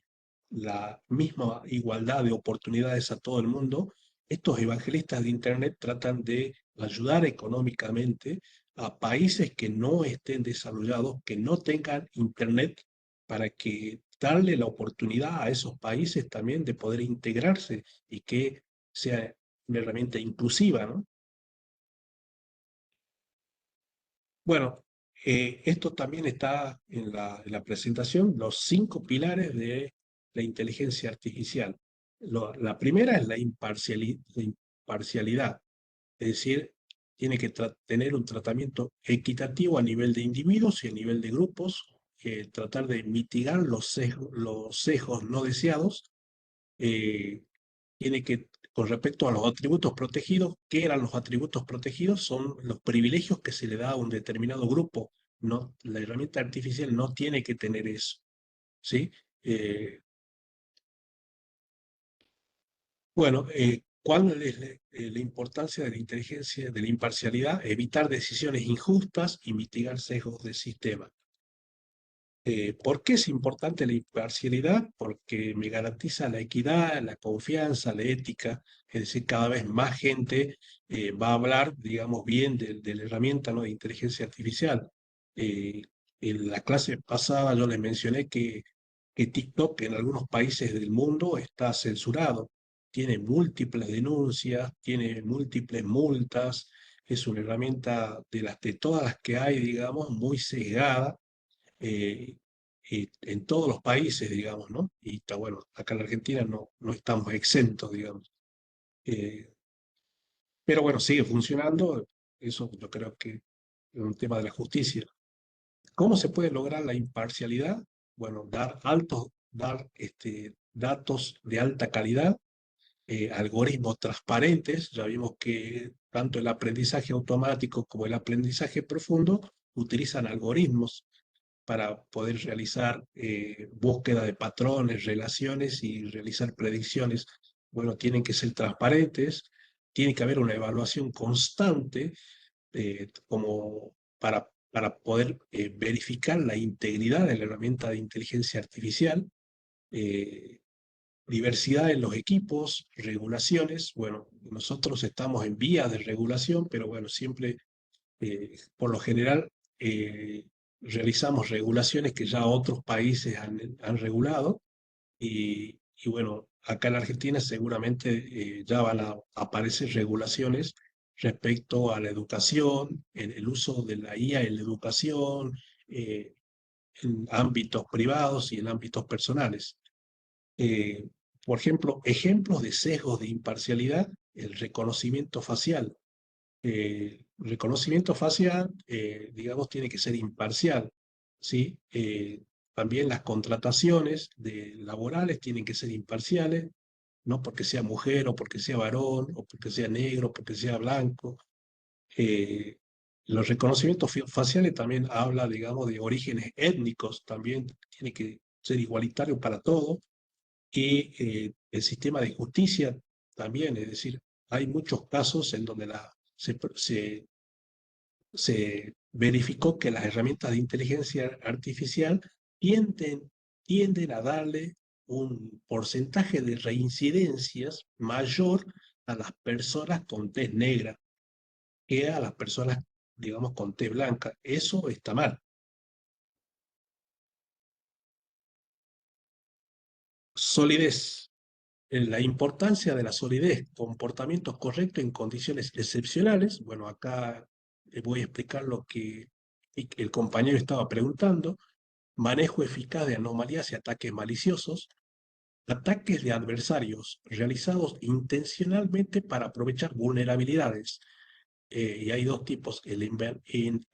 la misma igualdad de oportunidades a todo el mundo, estos evangelistas de Internet tratan de ayudar económicamente a países que no estén desarrollados, que no tengan Internet, para que darle la oportunidad a esos países también de poder integrarse y que sea una herramienta inclusiva, ¿no? Bueno, esto también está en la presentación, los 5 pilares de la inteligencia artificial. La primera es la imparcialidad, es decir, tiene que tener un tratamiento equitativo a nivel de individuos y a nivel de grupos, tratar de mitigar los sesgos no deseados, eh, tiene que, con respecto a los atributos protegidos, ¿qué eran los atributos protegidos? Son los privilegios que se le da a un determinado grupo. No, la herramienta artificial no tiene que tener eso, ¿sí? Eh, bueno, ¿cuál es la importancia de la inteligencia, de la imparcialidad? Evitar decisiones injustas y mitigar sesgos del sistema. ¿Por qué es importante la imparcialidad? Porque me garantiza la equidad, la confianza, la ética, es decir, cada vez más gente va a hablar, digamos, bien de la herramienta, ¿no?, de inteligencia artificial. Eh, en la clase pasada yo les mencioné que TikTok en algunos países del mundo está censurado, tiene múltiples denuncias, tiene múltiples multas, es una herramienta de todas las que hay, digamos, muy sesgada, eh, en todos los países, digamos, ¿no? Y está bueno, acá en la Argentina no estamos exentos, digamos. Eh, pero bueno, sigue funcionando, eso yo creo que es un tema de la justicia. ¿Cómo se puede lograr la imparcialidad? Bueno, dar datos de alta calidad, algoritmos transparentes. Ya vimos que tanto el aprendizaje automático como el aprendizaje profundo utilizan algoritmos para poder realizar búsqueda de patrones, relaciones y realizar predicciones. Bueno, tienen que ser transparentes, tiene que haber una evaluación constante como para poder verificar la integridad de la herramienta de inteligencia artificial, eh, diversidad en los equipos, regulaciones. Bueno, nosotros estamos en vía de regulación, pero bueno, siempre por lo general, realizamos regulaciones que ya otros países han regulado y bueno, acá en la Argentina seguramente ya van a aparecer regulaciones respecto a la educación, el uso de la IA en la educación, eh, en ámbitos privados y en ámbitos personales. Eh, por ejemplo, ejemplos de sesgos de imparcialidad, el reconocimiento facial. Reconocimiento facial, digamos, tiene que ser imparcial, ¿sí? También las contrataciones laborales tienen que ser imparciales, no porque sea mujer o porque sea varón o porque sea negro o porque sea blanco. Eh, los reconocimientos faciales también habla, digamos, de orígenes étnicos, también tiene que ser igualitario para todo. Y el sistema de justicia también, es decir, hay muchos casos en donde se verificó que las herramientas de inteligencia artificial tienden, tienden a darle un porcentaje de reincidencias mayor a las personas con tez negra que a las personas, digamos, con tez blanca. Eso está mal. Solidez. La importancia de la solidez, comportamientos correctos en condiciones excepcionales. Bueno, acá voy a explicar lo que el compañero estaba preguntando. Manejo eficaz de anomalías y ataques maliciosos, Ataques de adversarios realizados intencionalmente para aprovechar vulnerabilidades. Y hay dos tipos, el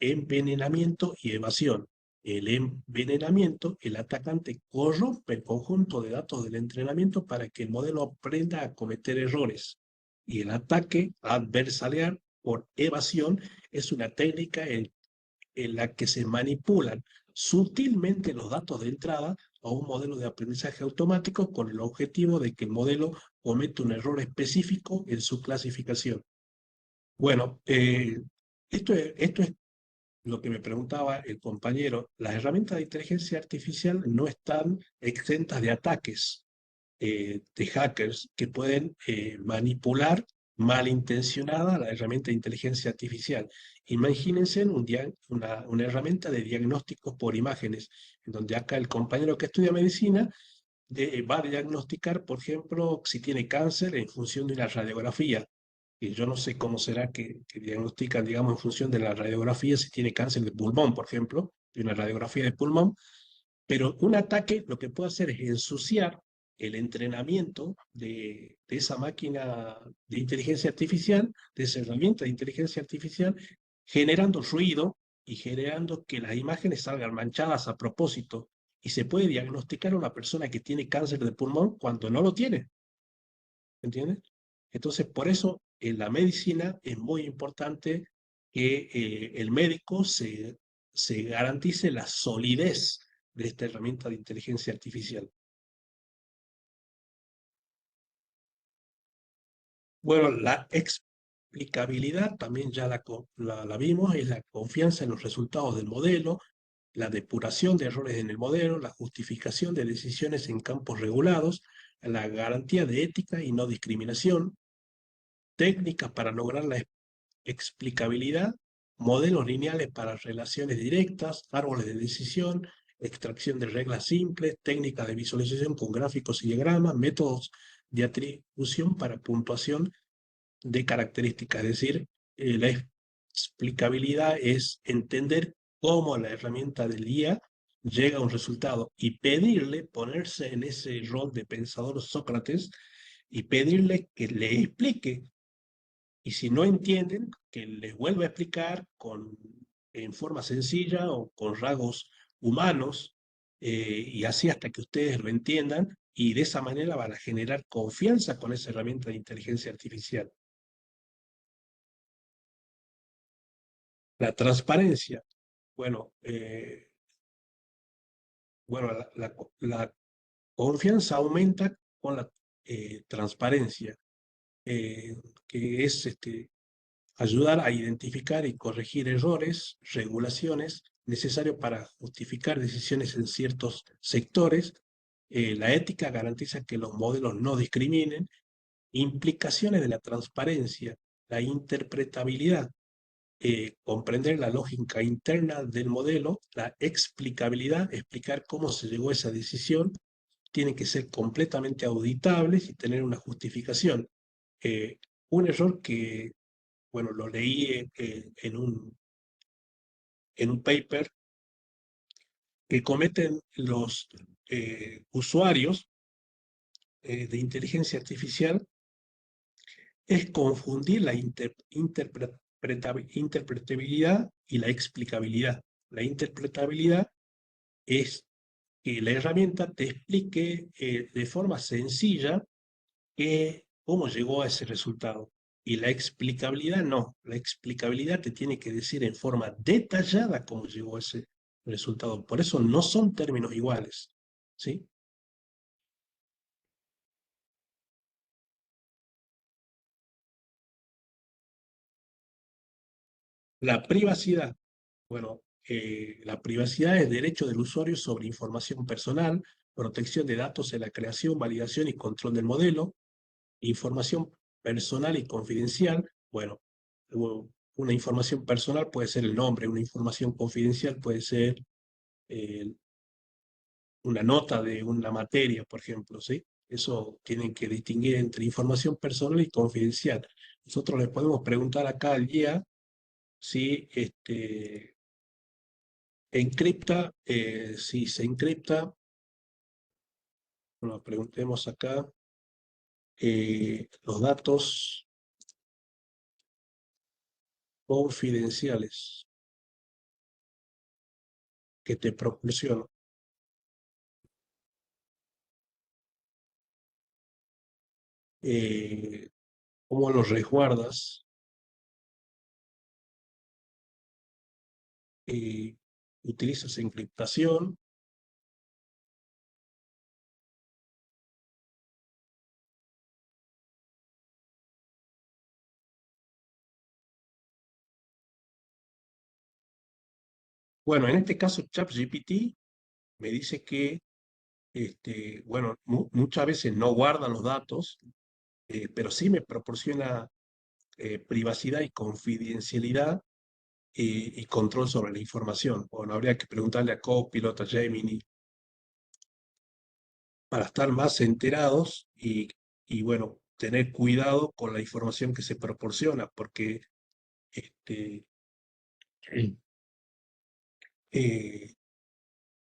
envenenamiento y evasión. El envenenamiento, el atacante corrompe el conjunto de datos del entrenamiento para que el modelo aprenda a cometer errores. Y el ataque adversarial por evasión es una técnica en la que se manipulan sutilmente los datos de entrada a un modelo de aprendizaje automático con el objetivo de que el modelo cometa un error específico en su clasificación. Bueno, esto es lo que me preguntaba el compañero. Las herramientas de inteligencia artificial no están exentas de ataques de hackers que pueden manipular malintencionada la herramienta de inteligencia artificial. Imagínense una herramienta de diagnósticos por imágenes, en donde acá el compañero que estudia medicina va a diagnosticar, por ejemplo, si tiene cáncer en función de una radiografía. Y yo no sé cómo será que diagnostican, digamos, en función de la radiografía, si tiene cáncer de pulmón, por ejemplo, de una radiografía de pulmón, pero un ataque lo que puede hacer es ensuciar el entrenamiento de esa máquina de inteligencia artificial, de esa herramienta de inteligencia artificial, generando ruido y generando que las imágenes salgan manchadas a propósito. Y se puede diagnosticar a una persona que tiene cáncer de pulmón cuando no lo tiene, ¿entiendes? Entonces, por eso en la medicina es muy importante que el médico se garantice la solidez de esta herramienta de inteligencia artificial. Bueno, la explicabilidad también ya la vimos, es la confianza en los resultados del modelo, la depuración de errores en el modelo, la justificación de decisiones en campos regulados, la garantía de ética y no discriminación, técnicas para lograr la explicabilidad, modelos lineales para relaciones directas, árboles de decisión, extracción de reglas simples, técnicas de visualización con gráficos y diagramas, métodos de atribución para puntuación de características. Es decir, la explicabilidad es entender cómo la herramienta del guía llega a un resultado y pedirle, ponerse en ese rol de pensador Sócrates y pedirle que le explique, y si no entienden, que les vuelva a explicar en forma sencilla o con rasgos humanos, y así hasta que ustedes lo entiendan, y de esa manera van a generar confianza con esa herramienta de inteligencia artificial. La transparencia. Bueno, bueno la confianza aumenta con la transparencia, eh, que es ayudar a identificar y corregir errores, regulaciones necesarios para justificar decisiones en ciertos sectores. La ética garantiza que los modelos no discriminen. Implicaciones de la transparencia, la interpretabilidad, comprender la lógica interna del modelo, la explicabilidad, explicar cómo se llegó a esa decisión, tienen que ser completamente auditables y tener una justificación. Eh, un error que bueno, lo leí en un paper que cometen los usuarios de inteligencia artificial es confundir la interpretabilidad y la explicabilidad. La interpretabilidad es que la herramienta te explique de forma sencilla cómo llegó a ese resultado. Y la explicabilidad no. La explicabilidad te tiene que decir en forma detallada cómo llegó a ese resultado. Por eso no son términos iguales. ¿Sí? La privacidad. Bueno, la privacidad es derecho del usuario sobre información personal, protección de datos en la creación, validación y control del modelo, información personal y confidencial. Bueno, una información personal puede ser el nombre, una información confidencial puede ser eh, una nota de una materia, por ejemplo, ¿sí? Eso tienen que distinguir entre información personal y confidencial. Nosotros les podemos preguntar acá al guía si si se encripta Bueno, preguntemos acá. Los datos confidenciales que te proporciono, eh, ¿cómo los resguardas? Eh, ¿Utilizas encriptación? Bueno, en este caso ChatGPT me dice que, bueno, muchas veces no guarda los datos, pero sí me proporciona privacidad y confidencialidad y control sobre la información. Bueno, habría que preguntarle a Copilot, a Gemini, para estar más enterados y bueno, tener cuidado con la información que se proporciona, porque este, eh,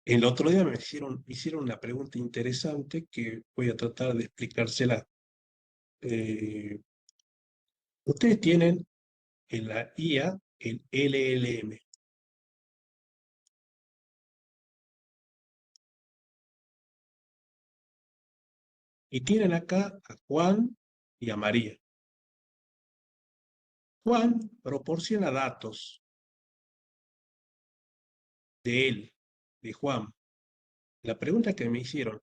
el otro día me hicieron una pregunta interesante que voy a tratar de explicársela. Eh, Ustedes tienen en la IA el LLM y tienen acá a Juan y a María. Juan proporciona datos de él, de Juan. La pregunta que me hicieron,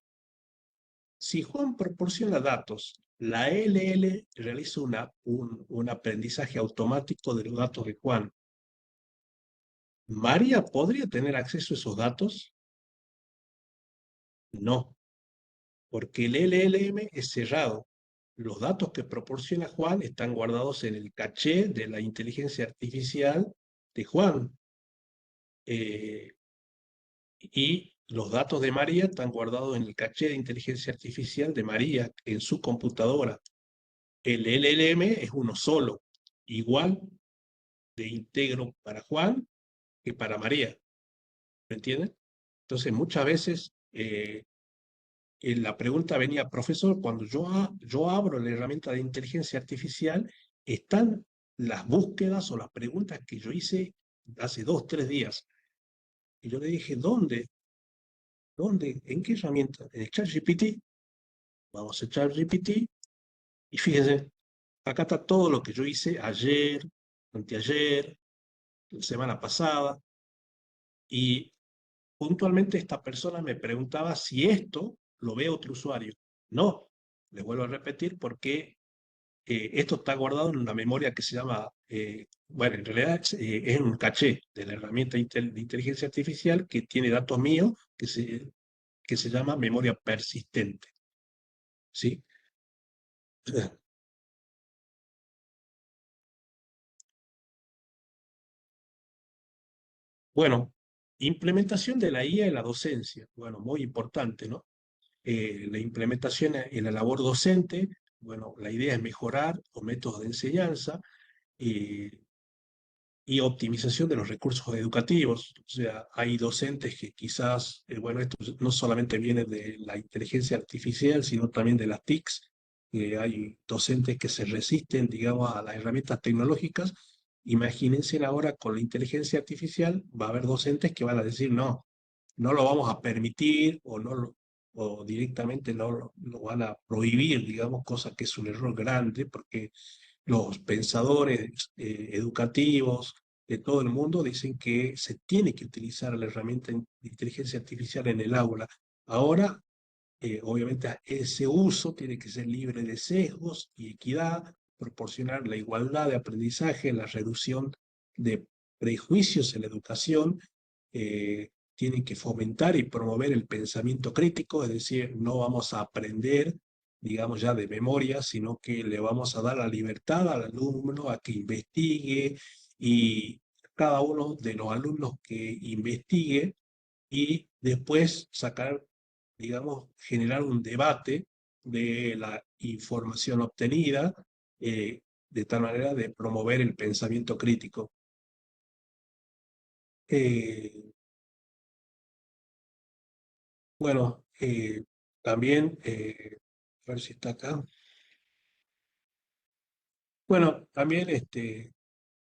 si Juan proporciona datos, la LL realiza un aprendizaje automático de los datos de Juan. ¿María podría tener acceso a esos datos? No, porque el LLM es cerrado. Los datos que proporciona Juan están guardados en el caché de la inteligencia artificial de Juan. Eh, y los datos de María están guardados en el caché de inteligencia artificial de María en su computadora. El LLM es uno solo, igual de íntegro para Juan que para María, ¿me entienden? Entonces, muchas veces la pregunta venía, profesor, cuando yo abro la herramienta de inteligencia artificial, están las búsquedas o las preguntas que yo hice hace 2, 3 días. Y yo le dije, ¿dónde? ¿Dónde? ¿En qué herramienta? En el ChatGPT. Vamos a ChatGPT y fíjense, acá está todo lo que yo hice ayer, anteayer, la semana pasada, y puntualmente esta persona me preguntaba si esto lo ve otro usuario. No, le vuelvo a repetir porque esto está guardado en una memoria que se llama, bueno, en realidad es un caché de la herramienta de inteligencia artificial que tiene datos míos que se llama memoria persistente. ¿Sí? Bueno, implementación de la IA en la docencia. Bueno, muy importante, ¿no? La implementación en la labor docente, bueno, la idea es mejorar los métodos de enseñanza eh, y optimización de los recursos educativos. O sea, hay docentes que quizás, bueno, esto no solamente viene de la inteligencia artificial, sino también de las TICs. Hay docentes que se resisten, digamos, a las herramientas tecnológicas. Imagínense ahora con la inteligencia artificial, va a haber docentes que van a decir, no, no lo vamos a permitir o, no o directamente no lo van a prohibir, digamos, cosa que es un error grande porque los pensadores educativos de todo el mundo dicen que se tiene que utilizar la herramienta de inteligencia artificial en el aula. Ahora, obviamente, ese uso tiene que ser libre de sesgos y equidad, proporcionar la igualdad de aprendizaje, la reducción de prejuicios en la educación, tienen que fomentar y promover el pensamiento crítico, es decir, no vamos a aprender, digamos ya de memoria, sino que le vamos a dar la libertad al alumno a que investigue y cada uno de los alumnos que investigue y después sacar, digamos, generar un debate de la información obtenida, de tal manera de promover el pensamiento crítico. Eh, bueno, También, a ver si está acá. Bueno, también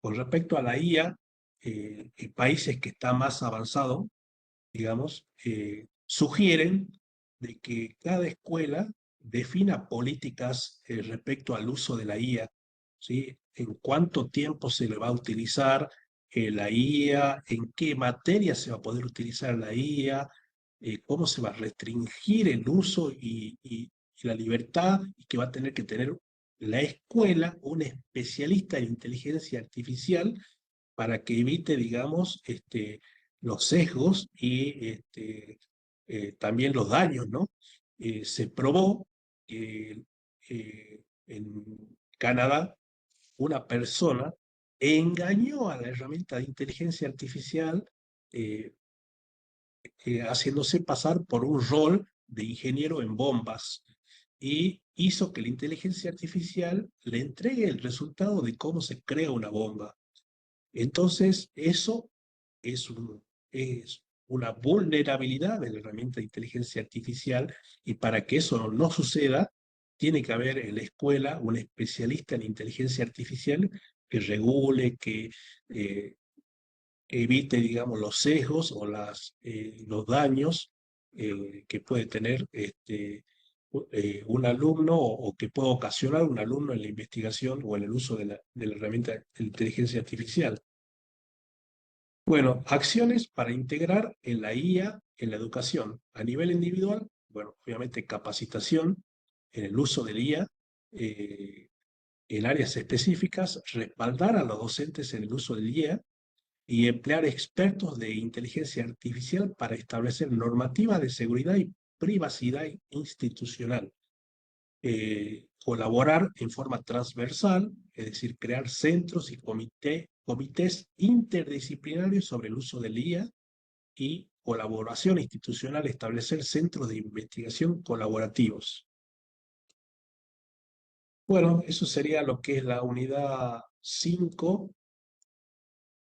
con respecto a la IA, en países que están más avanzados, digamos, sugieren de que cada escuela defina políticas respecto al uso de la IA, ¿sí? En cuánto tiempo se le va a utilizar la IA, en qué materia se va a poder utilizar la IA, cómo se va a restringir el uso y la libertad, y que va a tener que tener la escuela un especialista en inteligencia artificial para que evite, digamos, los sesgos y también los daños, ¿no? Se probó que en Canadá una persona engañó a la herramienta de inteligencia artificial eh, haciéndose pasar por un rol de ingeniero en bombas y hizo que la inteligencia artificial le entregue el resultado de cómo se crea una bomba. Entonces, eso es, es una vulnerabilidad de la herramienta de inteligencia artificial, y para que eso no suceda, tiene que haber en la escuela un especialista en inteligencia artificial que regule, que evite, digamos, los sesgos o los daños que puede tener un alumno o que puede ocasionar un alumno en la investigación o en el uso de la herramienta de inteligencia artificial. Bueno, acciones para integrar en la IA en la educación. A nivel individual, bueno, obviamente capacitación en el uso del IA en áreas específicas, respaldar a los docentes en el uso del IA y emplear expertos de inteligencia artificial para establecer normativas de seguridad y privacidad institucional. Colaborar en forma transversal, es decir, crear centros y comités interdisciplinarios sobre el uso del IA y colaboración institucional, establecer centros de investigación colaborativos. Bueno, eso sería lo que es la unidad 5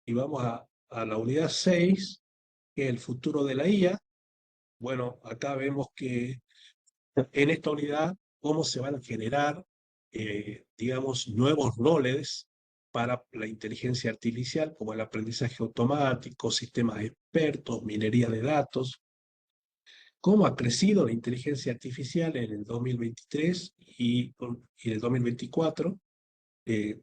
y vamos a la unidad 6, que es el futuro de la IA. Bueno, acá vemos que en esta unidad cómo se van a generar, digamos, nuevos roles para la inteligencia artificial, como el aprendizaje automático, sistemas expertos, minería de datos, cómo ha crecido la inteligencia artificial en el 2023 y el 2024. Eh,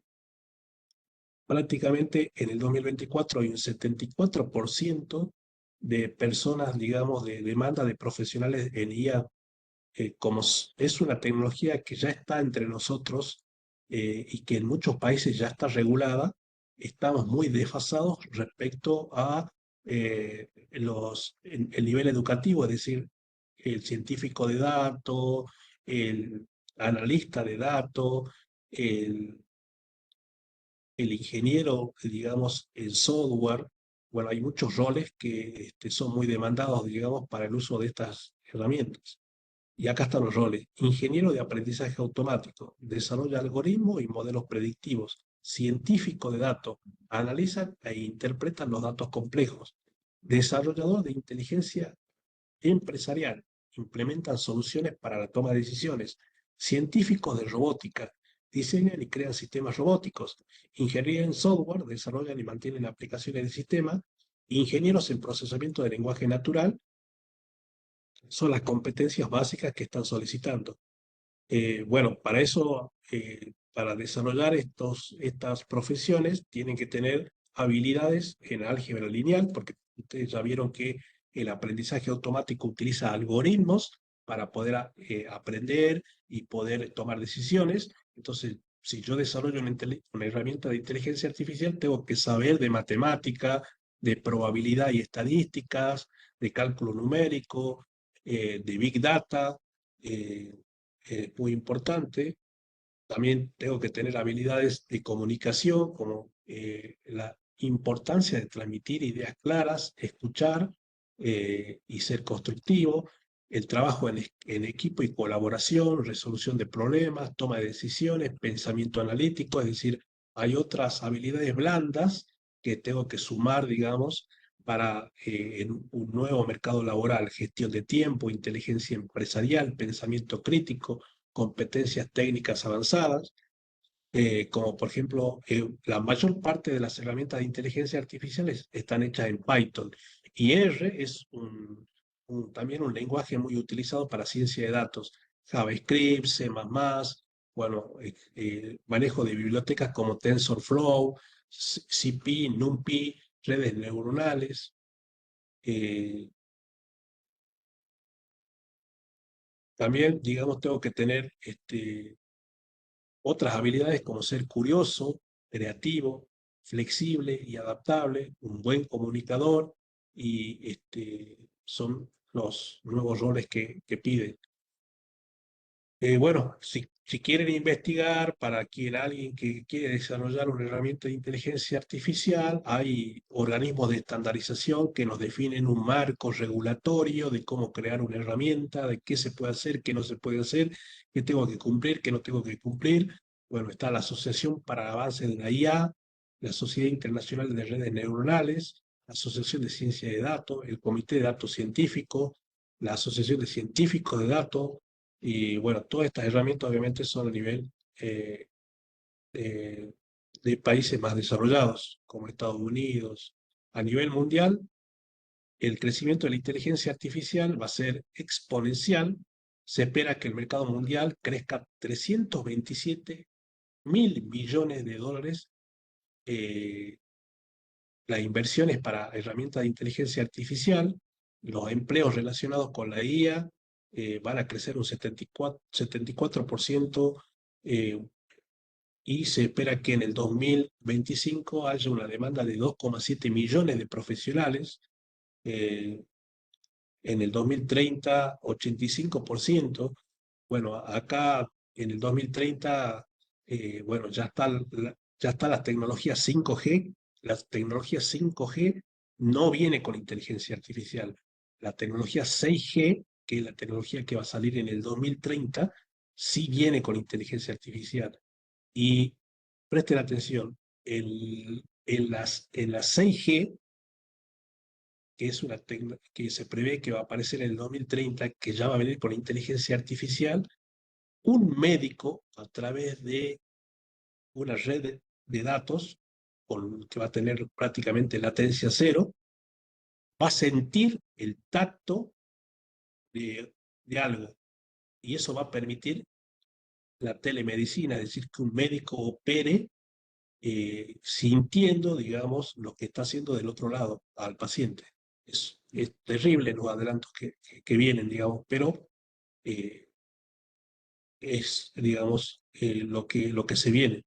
Prácticamente en el 2024 hay un 74% de personas, digamos, de demanda de profesionales en IA. Como es una tecnología que ya está entre nosotros y que en muchos países ya está regulada, estamos muy desfasados respecto a el nivel educativo, es decir, el científico de datos, el analista de datos, el, el ingeniero, digamos, en software. Bueno, hay muchos roles que son muy demandados, digamos, para el uso de estas herramientas. Y acá están los roles. Ingeniero de aprendizaje automático, desarrolla algoritmos y modelos predictivos. Científico de datos, analizan e interpretan los datos complejos. Desarrollador de inteligencia empresarial, implementan soluciones para la toma de decisiones. Científicos de robótica, diseñan y crean sistemas robóticos. Ingeniería en software, desarrollan y mantienen aplicaciones de sistema. Ingenieros en procesamiento de lenguaje natural, son las competencias básicas que están solicitando. Bueno, para eso, para desarrollar estas profesiones, tienen que tener habilidades en álgebra lineal, porque ustedes ya vieron que el aprendizaje automático utiliza algoritmos para poder aprender y poder tomar decisiones. Entonces, si yo desarrollo una herramienta de inteligencia artificial, tengo que saber de matemática, de probabilidad y estadísticas, de cálculo numérico, de big data, eh, muy importante. También tengo que tener habilidades de comunicación, como la importancia de transmitir ideas claras, escuchar y ser constructivo, el trabajo en equipo y colaboración, resolución de problemas, toma de decisiones, pensamiento analítico, es decir, hay otras habilidades blandas que tengo que sumar, digamos, para en un nuevo mercado laboral, gestión de tiempo, inteligencia empresarial, pensamiento crítico, competencias técnicas avanzadas, como por ejemplo, la mayor parte de las herramientas de inteligencia artificial están hechas en Python y R es también un lenguaje muy utilizado para ciencia de datos, JavaScript, C++, bueno, manejo de bibliotecas como TensorFlow, CP, NumPy, redes neuronales. eh, También, digamos, tengo que tener otras habilidades como ser curioso, creativo, flexible y adaptable, un buen comunicador, y son los nuevos roles que piden. Bueno, si quieren investigar para quien alguien que quiere desarrollar una herramienta de inteligencia artificial, hay organismos de estandarización que nos definen un marco regulatorio de cómo crear una herramienta, de qué se puede hacer, qué no se puede hacer, qué tengo que cumplir, qué no tengo que cumplir. Bueno, está la Asociación para el Avance de la IA, la Sociedad Internacional de Redes Neuronales, la Asociación de Ciencia de Datos, el Comité de Datos Científicos, la Asociación de Científicos de Datos, y bueno, todas estas herramientas obviamente son a nivel eh, de, de países más desarrollados, como Estados Unidos. A nivel mundial, el crecimiento de la inteligencia artificial va a ser exponencial. Se espera que el mercado mundial crezca 327.000 millones de dólares. eh, las inversiones para herramientas de inteligencia artificial, los empleos relacionados con la IA van a crecer un 74%, eh, y se espera que en el 2025 haya una demanda de 2,7 millones de profesionales. eh, en el 2030, 85%. Bueno, acá en el 2030, bueno, ya está la tecnología 5G. La tecnología 5G no viene con inteligencia artificial. La tecnología 6G, que es la tecnología que va a salir en el 2030, sí viene con inteligencia artificial. Y presten atención, en las 6G, que es una que se prevé que va a aparecer en el 2030, que ya va a venir con inteligencia artificial, un médico a través de una red de datos que va a tener prácticamente latencia cero, va a sentir el tacto de algo, y eso va a permitir la telemedicina, es decir, que un médico opere sintiendo, digamos, lo que está haciendo del otro lado al paciente. Es terrible los adelantos que vienen, digamos, pero eh, es, digamos, lo que se viene.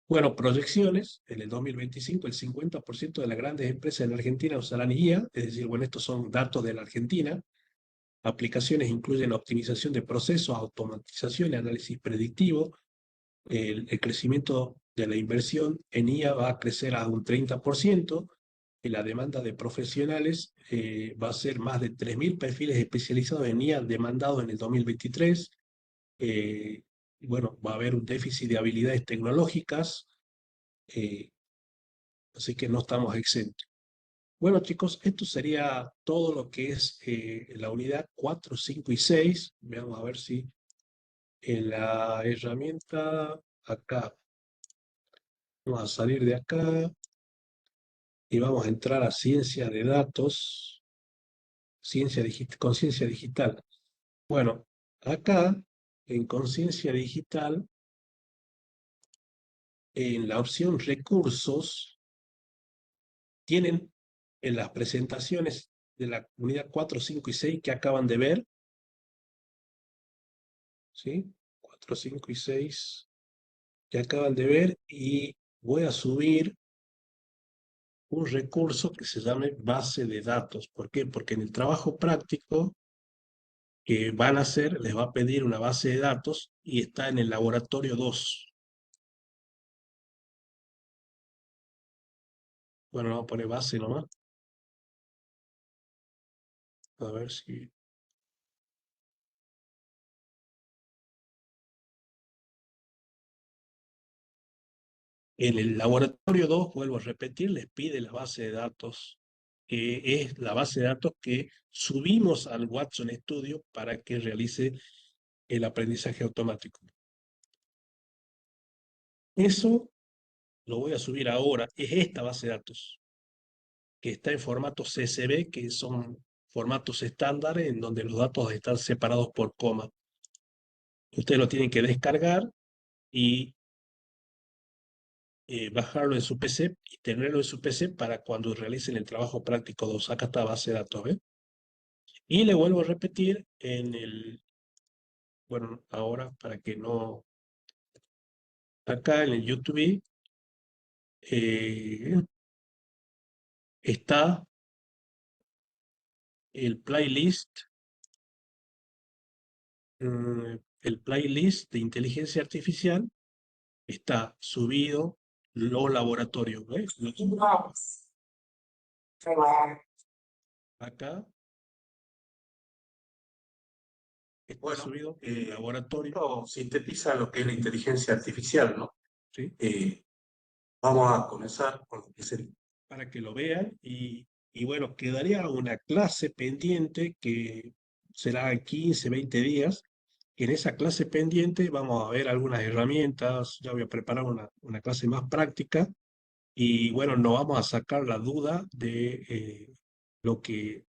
Bueno, proyecciones, en el 2025 el 50% de las grandes empresas en Argentina usarán IA, es decir, bueno, estos son datos de la Argentina. Aplicaciones incluyen optimización de procesos, automatización y análisis predictivo. El crecimiento de la inversión en IA va a crecer a un 30%, y la demanda de profesionales va a ser más de 3.000 perfiles especializados en IA demandados en el 2023. eh, bueno, va a haber un déficit de habilidades tecnológicas, eh, así que no estamos exentos. Bueno, chicos, esto sería todo lo que es la unidad 4, 5 y 6. Veamos a ver si en la herramienta acá, vamos a salir de acá y vamos a entrar a ciencia de datos, conciencia digital. Bueno, acá en conciencia digital, en la opción recursos, tienen en las presentaciones de la unidad 4, 5 y 6 que acaban de ver, ¿sí? 4, 5 y 6 que acaban de ver, y voy a subir un recurso que se llame base de datos. ¿Por qué? Porque en el trabajo práctico que van a hacer les va a pedir una base de datos y está en el laboratorio 2. Bueno, vamos a poner base nomás, a ver si... En el laboratorio 2, vuelvo a repetir, les pide la base de datos, que es la base de datos que subimos al Watson Studio para que realice el aprendizaje automático. Eso lo voy a subir ahora, es esta base de datos, que está en formato CSV, que son formatos estándares en donde los datos están separados por coma. Ustedes lo tienen que descargar y bajarlo en su PC y tenerlo en su PC para cuando realicen el trabajo práctico 2. Acá está base de datos, ¿ves? Y le vuelvo a repetir en el, bueno, ahora para que no, acá en el YouTube eh, está el playlist, el playlist de inteligencia artificial, está subido los laboratorios, ¿ves? Acá está Bueno, subido el laboratorio, esto sintetiza lo que es la inteligencia artificial, ¿no? ¿sí? Vamos a comenzar con lo que es el... Para que lo vean y bueno, quedaría una clase pendiente que será en 15, 20 días. En esa clase pendiente vamos a ver algunas herramientas, ya voy a preparar una clase más práctica y bueno, nos vamos a sacar la duda de lo que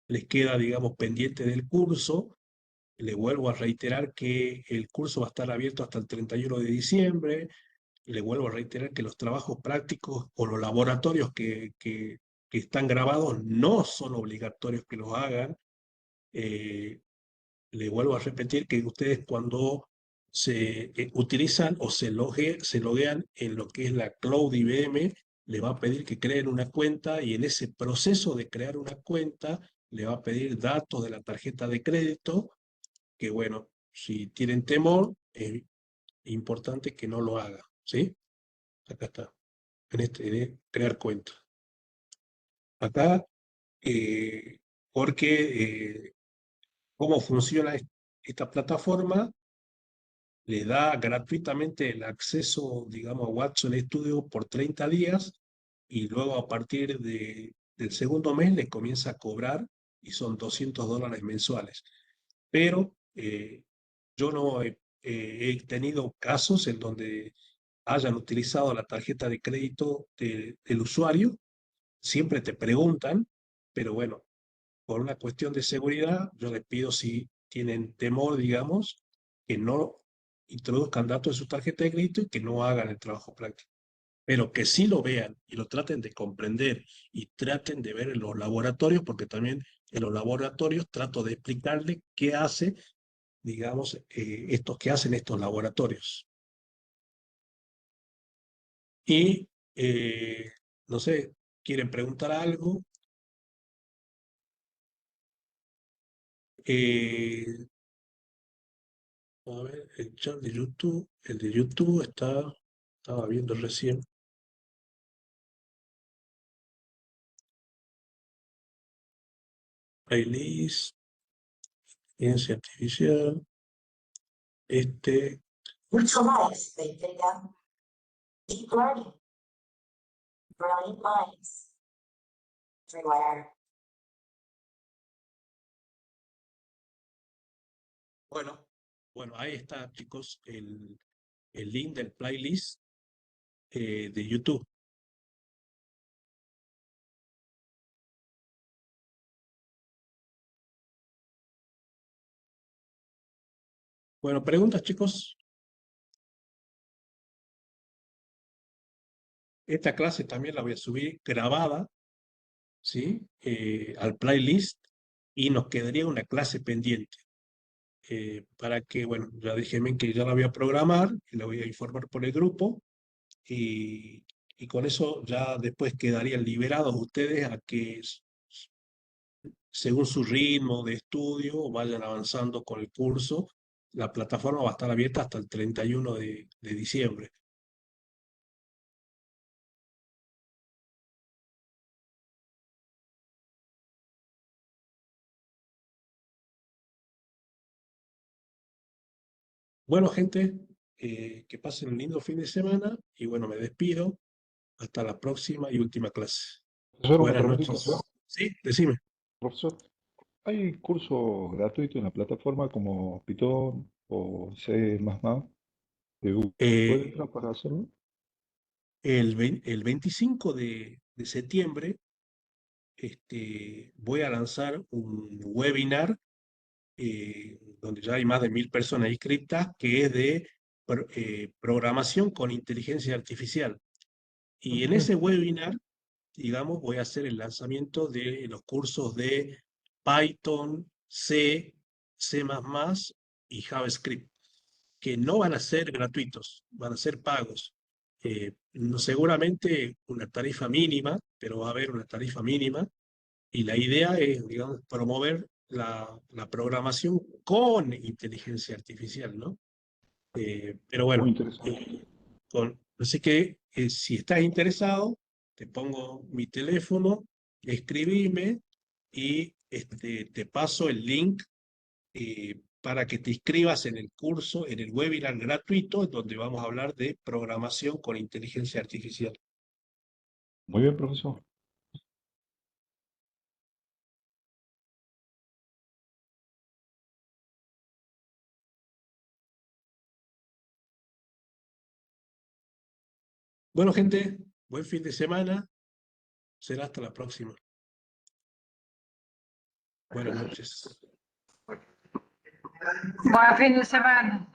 les queda, digamos, pendiente del curso. Le vuelvo a reiterar que el curso va a estar abierto hasta el 31 de diciembre. Le vuelvo a reiterar que los trabajos prácticos o los laboratorios que están grabados no son obligatorios que los hagan. Eh, Le vuelvo a repetir que ustedes cuando se utilizan o se loguean en lo que es la Cloud IBM, le va a pedir que creen una cuenta y en ese proceso de crear una cuenta le va a pedir datos de la tarjeta de crédito, que bueno, si tienen temor, es importante que no lo hagan, ¿sí? Acá está, en este de crear cuenta. Acá, eh, porque cómo funciona esta plataforma, le da gratuitamente el acceso, digamos, a Watson Studio por 30 días y luego a partir del segundo mes le comienza a cobrar y son $200 mensuales. Pero yo no he tenido casos en donde hayan utilizado la tarjeta de crédito del usuario. Siempre te preguntan, pero bueno, por una cuestión de seguridad, yo les pido si tienen temor, digamos, que no introduzcan datos de su tarjeta de crédito y que no hagan el trabajo práctico, pero que sí lo vean y lo traten de comprender y traten de ver en los laboratorios, porque también en los laboratorios trato de explicarles qué hace, digamos, estos que hacen estos laboratorios. Y, no sé, ¿quieren preguntar algo? Eh, A ver, el chat de YouTube, el de YouTube estaba viendo recién, playlist, ciencia artificial, este, Virtual lives, they fit down. Deep learning, brilliant minds, everywhere. Bueno, bueno, ahí está, chicos, el link del playlist de YouTube. Bueno, preguntas, chicos. Esta clase también la voy a subir grabada, ¿sí? Al playlist y nos quedaría una clase pendiente. Para que, bueno, ya déjenme que ya la voy a programar y la voy a informar por el grupo y con eso ya después quedarían liberados ustedes a que según su ritmo de estudio vayan avanzando con el curso. La plataforma va a estar abierta hasta el 31 de diciembre. Bueno, gente, Que pasen un lindo fin de semana y bueno, me despido. Hasta la próxima y última clase. Profesor, una Buenas preguntita. noches. Sí, decime. Profesor, ¿hay cursos gratuitos en la plataforma como Python o C++ que puede Eh, entrar para hacerlo? el 25 de septiembre voy a lanzar un webinar donde ya hay más de 1000 personas inscritas, que es de programación con inteligencia artificial. Y en ese webinar, digamos, voy a hacer el lanzamiento de los cursos de Python, C, C++ y JavaScript, que no van a ser gratuitos, van a ser pagos. No, seguramente una tarifa mínima, pero va a haber una tarifa mínima y la idea es, digamos, promover la programación con inteligencia artificial, ¿no? Pero Muy bueno, interesante. así que si estás interesado, te pongo mi teléfono, escribime y te paso el link para que te inscribas en el curso, en el webinar gratuito, donde vamos a hablar de programación con inteligencia artificial. Muy bien, profesor. Bueno, gente, buen fin de semana. Será hasta la próxima. Buenas noches. Buen fin de semana.